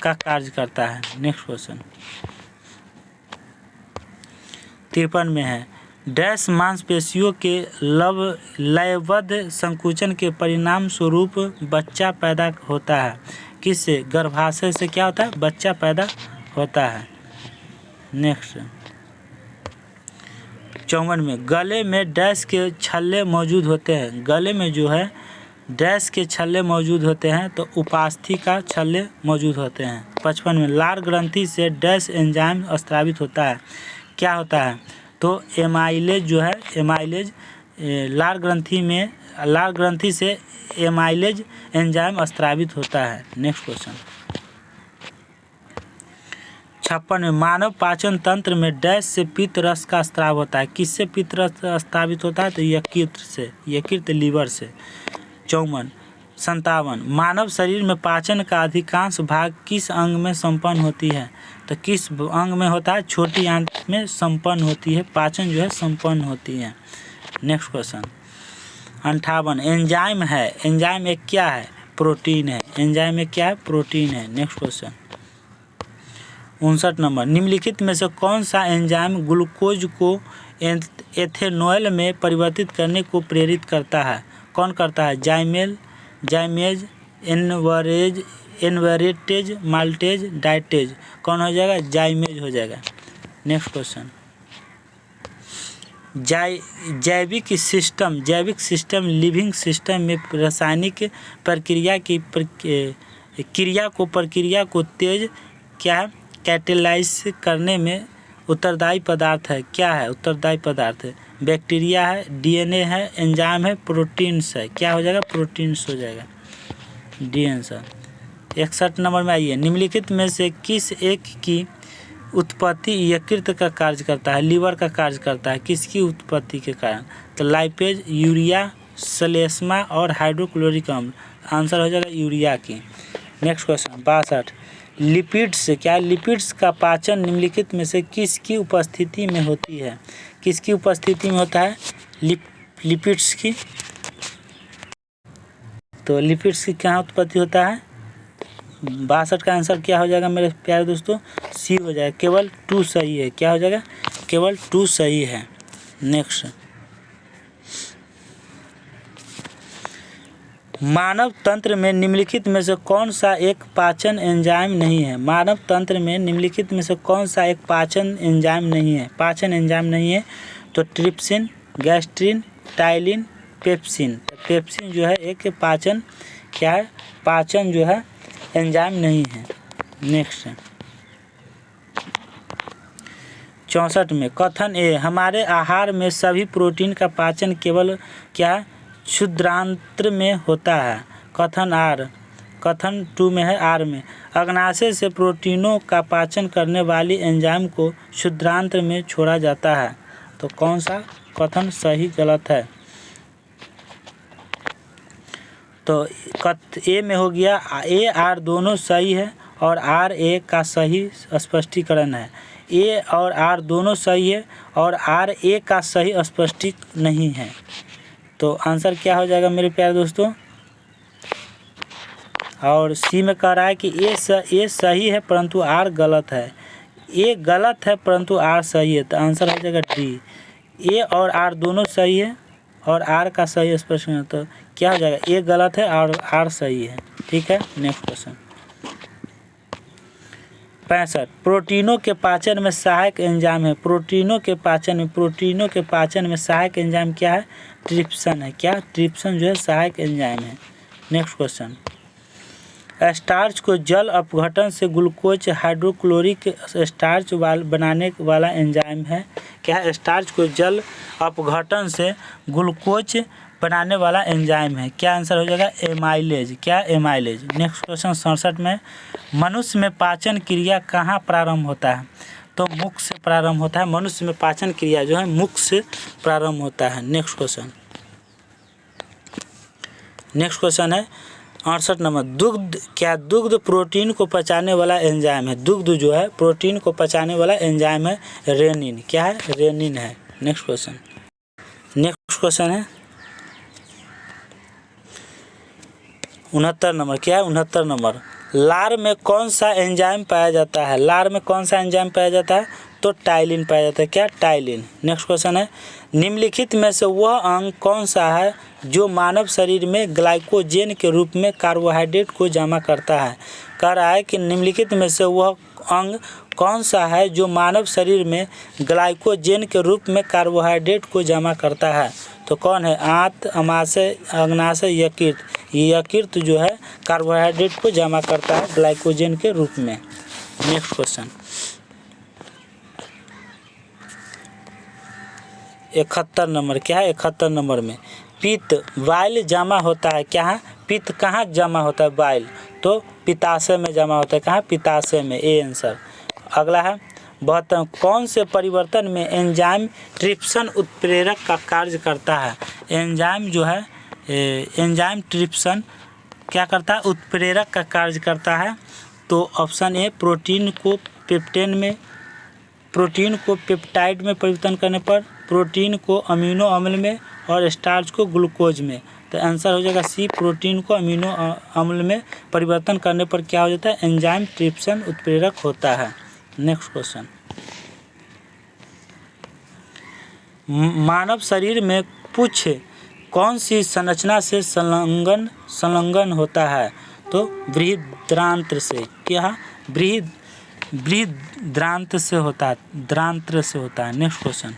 का कार्य करता है। नेक्स्ट क्वेश्चन 53 में है डैश मांसपेशियों के लयबद्ध संकुचन के परिणाम स्वरूप बच्चा पैदा होता है। किससे, गर्भाशय से क्या होता है, बच्चा पैदा होता है। नेक्स्ट 54 में गले में डैश के छल्ले मौजूद होते हैं। गले में जो है डैश के छल्ले मौजूद होते हैं, तो उपास्थि का छल्ले मौजूद होते हैं। 55 में लार ग्रंथि से डैश एंजाइम स्रावित होता है। क्या होता है, तो एमाइलेज जो है, एमाइलेज लार ग्रंथि से एमाइलेज एंजाइम स्रावित होता है। नेक्स्ट क्वेश्चन 56 में मानव पाचन तंत्र में डैश से पित्त रस का स्राव होता है। किससे पित्त रस स्रावित होता है, तो यकृत से, यकृत लीवर से। 57 मानव शरीर में पाचन का अधिकांश भाग किस अंग में संपन्न होती है, तो किस अंग में होता है, छोटी आंत में संपन्न होती है, पाचन जो है संपन्न होती है। नेक्स्ट क्वेश्चन 58 एंजाइम है, एंजाइम एक क्या है, प्रोटीन है। एंजाइम एक क्या है, प्रोटीन है। नेक्स्ट क्वेश्चन 59 नंबर निम्नलिखित में से कौन सा एंजाइम ग्लूकोज को एथेनॉल में परिवर्तित करने को प्रेरित करता है। कौन करता है, जाइमेज, एनवरेटेज, माल्टेज, डाइटेज। कौन हो जाएगा, जाइमेज हो जाएगा। नेक्स्ट क्वेश्चन जैविक सिस्टम लिविंग सिस्टम में रासायनिक प्रक्रिया को तेज क्या है, कैटेलाइज करने में उत्तरदायी पदार्थ है। क्या है, उत्तरदायी पदार्थ है, बैक्टीरिया है, डीएनए है, एंजाइम है, प्रोटीन्स है। क्या हो जाएगा, प्रोटीन्स हो जाएगा, डी आंसर। 61 नंबर में आइए निम्नलिखित में से किस एक की उत्पत्ति यकृत का कार्य करता है, लीवर का कार्य करता है। किसकी उत्पत्ति के कारण, तो लाइपेज, यूरिया, सलेस्मा और हाइड्रोक्लोरिक अम्ल। आंसर हो जाएगा यूरिया की। नेक्स्ट क्वेश्चन 62 लिपिड्स क्या, लिपिड्स का पाचन निम्नलिखित में से किसकी उपस्थिति में होती है। किसकी उपस्थिति में होता है, लिपिड्स की। तो लिपिड्स की क्या उत्पत्ति होता है, 62 का आंसर क्या हो जाएगा मेरे प्यारे दोस्तों? सी हो जाएगा। केवल 2 सही है। क्या हो जाएगा? केवल 2 सही है। नेक्स्ट, मानव तंत्र में निम्नलिखित में से कौन सा एक पाचन एंजाइम नहीं है? मानव तंत्र में निम्नलिखित में से कौन सा एक पाचन एंजाइम नहीं है? पाचन एंजाइम नहीं है तो trypsin, gastrin, ptyalin, pepsin. Pepsin जो है एक पाचन क्या है? पाचन जो है एंजाइम नहीं है। नेक्स्ट, 64 में कथन ए, हमारे आहार में सभी प्रोटीन का पाचन केवल क्या है? क्षुद्रांत्र में होता है। कथन आर, कथन 2 में है आर में, अग्नाशय से प्रोटीनों का पाचन करने वाली एंजाइम को क्षुद्रांत्र में छोड़ा जाता है। तो कौन सा कथन सही गलत है? तो ए में हो गया, ए आर दोनों सही है और आर ए का सही स्पष्टीकरण है। ए और आर दोनों सही है और आर ए का सही स्पष्टीकरण नहीं है। तो आंसर क्या हो जाएगा मेरे प्यारे दोस्तों? और सी में कह रहा है कि ए सही है परंतु आर गलत है। ए गलत है परंतु आर सही है। तो आंसर हो जाएगा डी। ए और आर दोनों सही है और आर का सही स्पष्टीकरण। तो क्या हो जाएगा? ए गलत है और आर सही है। ठीक है। नेक्स्ट क्वेश्चन, 65, प्रोटीनों के पाचन में सहायक एंजाइम है। प्रोटीनों के पाचन में सहायक एंजाइम क्या है? ट्रिप्सन है। क्या? ट्रिप्सन जो है सहायक एंजाइम है। नेक्स्ट क्वेश्चन, स्टार्च को जल अपघटन से ग्लूकोज हाइड्रोक्लोरिक स्टार्च बनाने वाला एंजाइम है। क्या है? स्टार्च को जल अपघटन से ग्लूकोज बनाने वाला एंजाइम है। क्या आंसर हो जाएगा? एमाइलेज। क्या? एमाइलेज। नेक्स्ट क्वेश्चन 67 में, मनुष्य में पाचन क्रिया कहाँ प्रारंभ होता है? तो मुख से प्रारंभ होता है। मनुष्य में पाचन क्रिया जो है मुख से प्रारंभ होता है। नेक्स्ट क्वेश्चन है 68 नंबर, दुग्ध। क्या दुग्ध प्रोटीन को पचाने वाला एंजाइम है? दुग्ध जो है प्रोटीन को पचाने वाला एंजाइम है रेनिन। क्या है? रेनिन है। नेक्स्ट क्वेश्चन है 69 नंबर। क्या है? 69 नंबर, लार में कौन सा एंजाइम पाया जाता है? लार में कौन सा एंजाइम पाया जाता है? तो टाइलिन पाया जाता है। क्या? टाइलिन। नेक्स्ट क्वेश्चन है, निम्नलिखित में से वह अंग कौन सा है जो मानव शरीर में ग्लाइकोजेन के रूप में कार्बोहाइड्रेट को जमा करता है? कह रहा है कि निम्नलिखित में से वह अंग कौन सा है जो मानव शरीर में ग्लाइकोजेन के रूप में कार्बोहाइड्रेट को जमा करता है? तो कौन है? आंत, अमाशय, अग्नाशय, यकृत। यकृत जो है कार्बोहाइड्रेट को जमा करता है ग्लाइकोजेन के रूप में। Next question 71 number. क्या है? 71 नंबर में, पित्त बाइल जमा होता है। क्या है? पित्त कहाँ जमा होता है? बाइल तो पित्ताशय में जमा होता है। कहाँ? पित्ताशय में। A answer. अगला है 72, कौन से परिवर्तन में एंजाइम ट्रिप्सन उत्प्रेरक का कार्य करता है? एंजाइम जो है एंजाइम ट्रिप्सन क्या करता है? उत्प्रेरक का कार्य करता है। तो ऑप्शन ए, प्रोटीन को पेप्टाइड में परिवर्तन करने पर, प्रोटीन को अमीनो अम्ल में और स्टार्च को ग्लूकोज में। तो आंसर हो जाएगा सी, प्रोटीन को अमीनो अम्ल में परिवर्तन करने पर क्या हो जाता है? एंजाइम ट्रिप्सन उत्प्रेरक होता है। नेक्स्ट क्वेश्चन, मानव शरीर में पुच्छ कौन सी संरचना से संलग्न होता है? तो बृहदांत्र से। क्या? बृहदांत्र से होता है, द्रांत्र से होता है। नेक्स्ट क्वेश्चन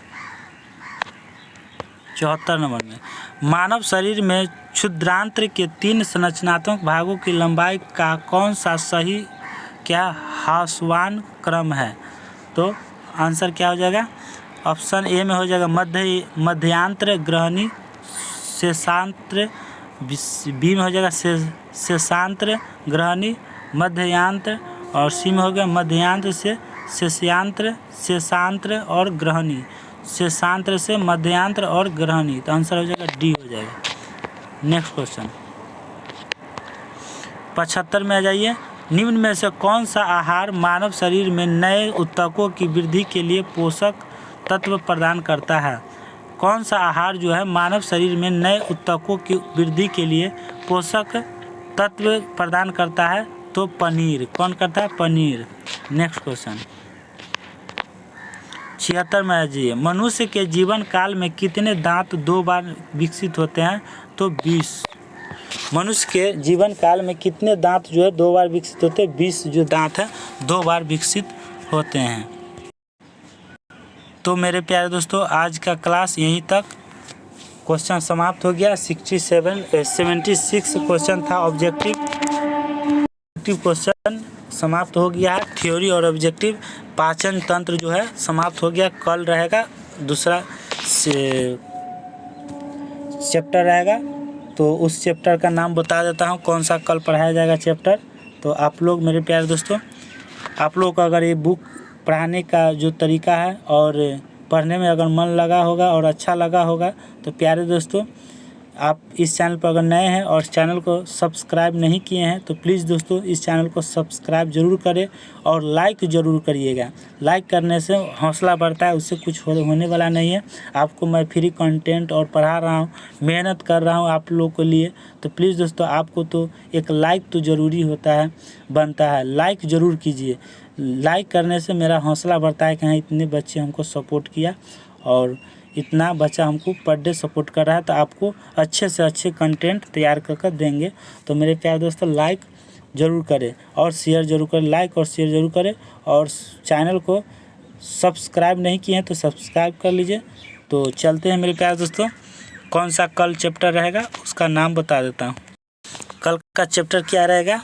74 नंबर में, मानव शरीर में क्षुद्रांत्र के 3 संरचनात्मक भागों की लंबाई का कौन सा सही क्या ह्रासमान क्रम है? तो आंसर क्या हो जाएगा? ऑप्शन ए में हो जाएगा मध्यांतर, ग्रहणी, शेषांत्र। बी में हो जाएगा शेषांत्र, ग्रहणी, मध्यांतर। और सी में हो गया मध्यांतर से शेषांत्र, शेषांत्र और ग्रहणी। शेषांत्र से मध्यांतर और ग्रहणी। तो आंसर हो जाएगा डी हो जाएगा। नेक्स्ट क्वेश्चन 75 में आ जाइए, निम्न में से कौन सा आहार मानव शरीर में नए ऊतकों की वृद्धि के लिए पोषक तत्व प्रदान करता है? कौन सा आहार जो है मानव शरीर में नए ऊतकों की वृद्धि के लिए पोषक तत्व प्रदान करता है? तो पनीर। कौन करता है? पनीर। नेक्स्ट क्वेश्चन 76 में जी, मनुष्य के जीवन काल में कितने दांत 2 बार विकसित होते हैं? तो 20। मनुष्य के जीवन काल में कितने दांत जो है 2 बार विकसित होते हैं? 20 जो दांत है 2 बार विकसित होते हैं। तो मेरे प्यारे दोस्तों, आज का क्लास यहीं तक क्वेश्चन समाप्त हो गया। 76 क्वेश्चन था ऑब्जेक्टिव क्वेश्चन समाप्त हो गया है। थ्योरी और ऑब्जेक्टिव पाचन तंत्र जो है समाप्त हो गया। कल रहेगा दूसरा चैप्टर रहेगा, तो उस चैप्टर का नाम बता देता हूँ कौन सा कल पढ़ाया जाएगा चैप्टर। तो आप लोग मेरे प्यारे दोस्तों, आप लोग का अगर ये बुक पढ़ाने का जो तरीका है और पढ़ने में अगर मन लगा होगा और अच्छा लगा होगा तो प्यारे दोस्तों, आप इस चैनल पर अगर नए हैं और चैनल को सब्सक्राइब नहीं किए हैं तो प्लीज़ दोस्तों इस चैनल को सब्सक्राइब ज़रूर करें और लाइक ज़रूर करिएगा। लाइक करने से हौसला बढ़ता है, उससे कुछ होने वाला नहीं है। आपको मैं फ्री कंटेंट और पढ़ा रहा हूँ, मेहनत कर रहा हूँ आप लोगों के लिए। तो प्लीज़ दोस्तों, आपको तो एक लाइक तो ज़रूरी होता है, बनता है। लाइक ज़रूर कीजिए। लाइक करने से मेरा हौसला बढ़ता है कि हाँ, इतने बच्चे हमको सपोर्ट किया और इतना बच्चा हमको पर डे सपोर्ट कर रहा है, तो आपको अच्छे से अच्छे कंटेंट तैयार कर देंगे। तो मेरे प्यारे दोस्तों, लाइक ज़रूर करें और शेयर ज़रूर करें। लाइक और शेयर ज़रूर करें और चैनल को सब्सक्राइब नहीं किए हैं तो सब्सक्राइब कर लीजिए। तो चलते हैं मेरे प्यारे दोस्तों, कौन सा कल चैप्टर रहेगा उसका नाम बता देता हूँ। कल का चैप्टर क्या रहेगा?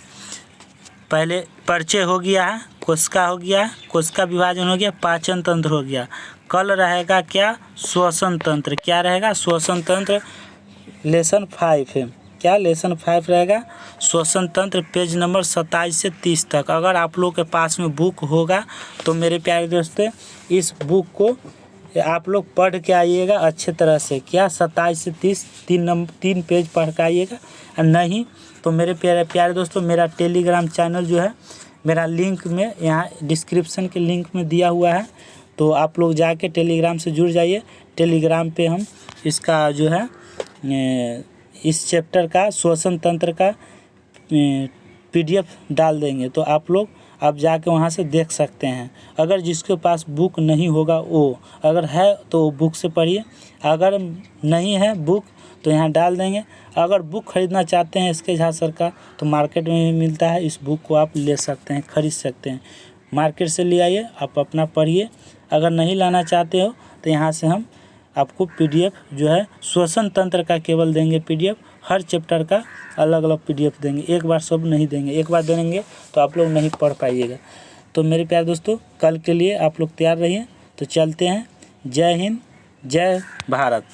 पहले परिचय हो गया है, कोशिका हो गया, कोशिका विभाजन हो गया, पाचन तंत्र हो गया। कल रहेगा क्या? श्वसन तंत्र। क्या रहेगा? श्वसन तंत्र। लेसन 5 है। क्या? लेसन 5 रहेगा श्वसन तंत्र, पेज नंबर 27 से 30 तक। अगर आप लोग के पास में बुक होगा तो मेरे प्यारे दोस्तों, इस बुक को आप लोग पढ़ के आइएगा अच्छे तरह से। क्या? 27 से 30 3 पेज पढ़ के आइएगा। नहीं तो मेरे प्यारे दोस्तों, मेरा टेलीग्राम चैनल जो है, मेरा लिंक में यहाँ डिस्क्रिप्शन के लिंक में दिया हुआ है, तो आप लोग जाके टेलीग्राम से जुड़ जाइए। टेलीग्राम पे हम इसका जो है इस चैप्टर का श्वसन तंत्र का PDF डाल देंगे, तो आप लोग अब जाके वहाँ से देख सकते हैं। अगर जिसके पास बुक नहीं होगा वो, अगर है तो बुक से पढ़िए, अगर नहीं है बुक तो यहाँ डाल देंगे। अगर बुक खरीदना चाहते हैं SK झा सर का तो मार्केट में मिलता है, इस बुक को आप ले सकते हैं, खरीद सकते हैं। मार्केट से ले आइए, आप अपना पढ़िए। अगर नहीं लाना चाहते हो तो यहाँ से हम आपको PDF जो है श्वसन तंत्र का केवल देंगे PDF, हर चैप्टर का अलग अलग PDF देंगे। एक बार सब नहीं देंगे, एक बार देंगे तो आप लोग नहीं पढ़ पाइएगा। तो मेरे प्यारे दोस्तों, कल के लिए आप लोग तैयार रहिए। तो चलते हैं। जय हिंद, जय भारत।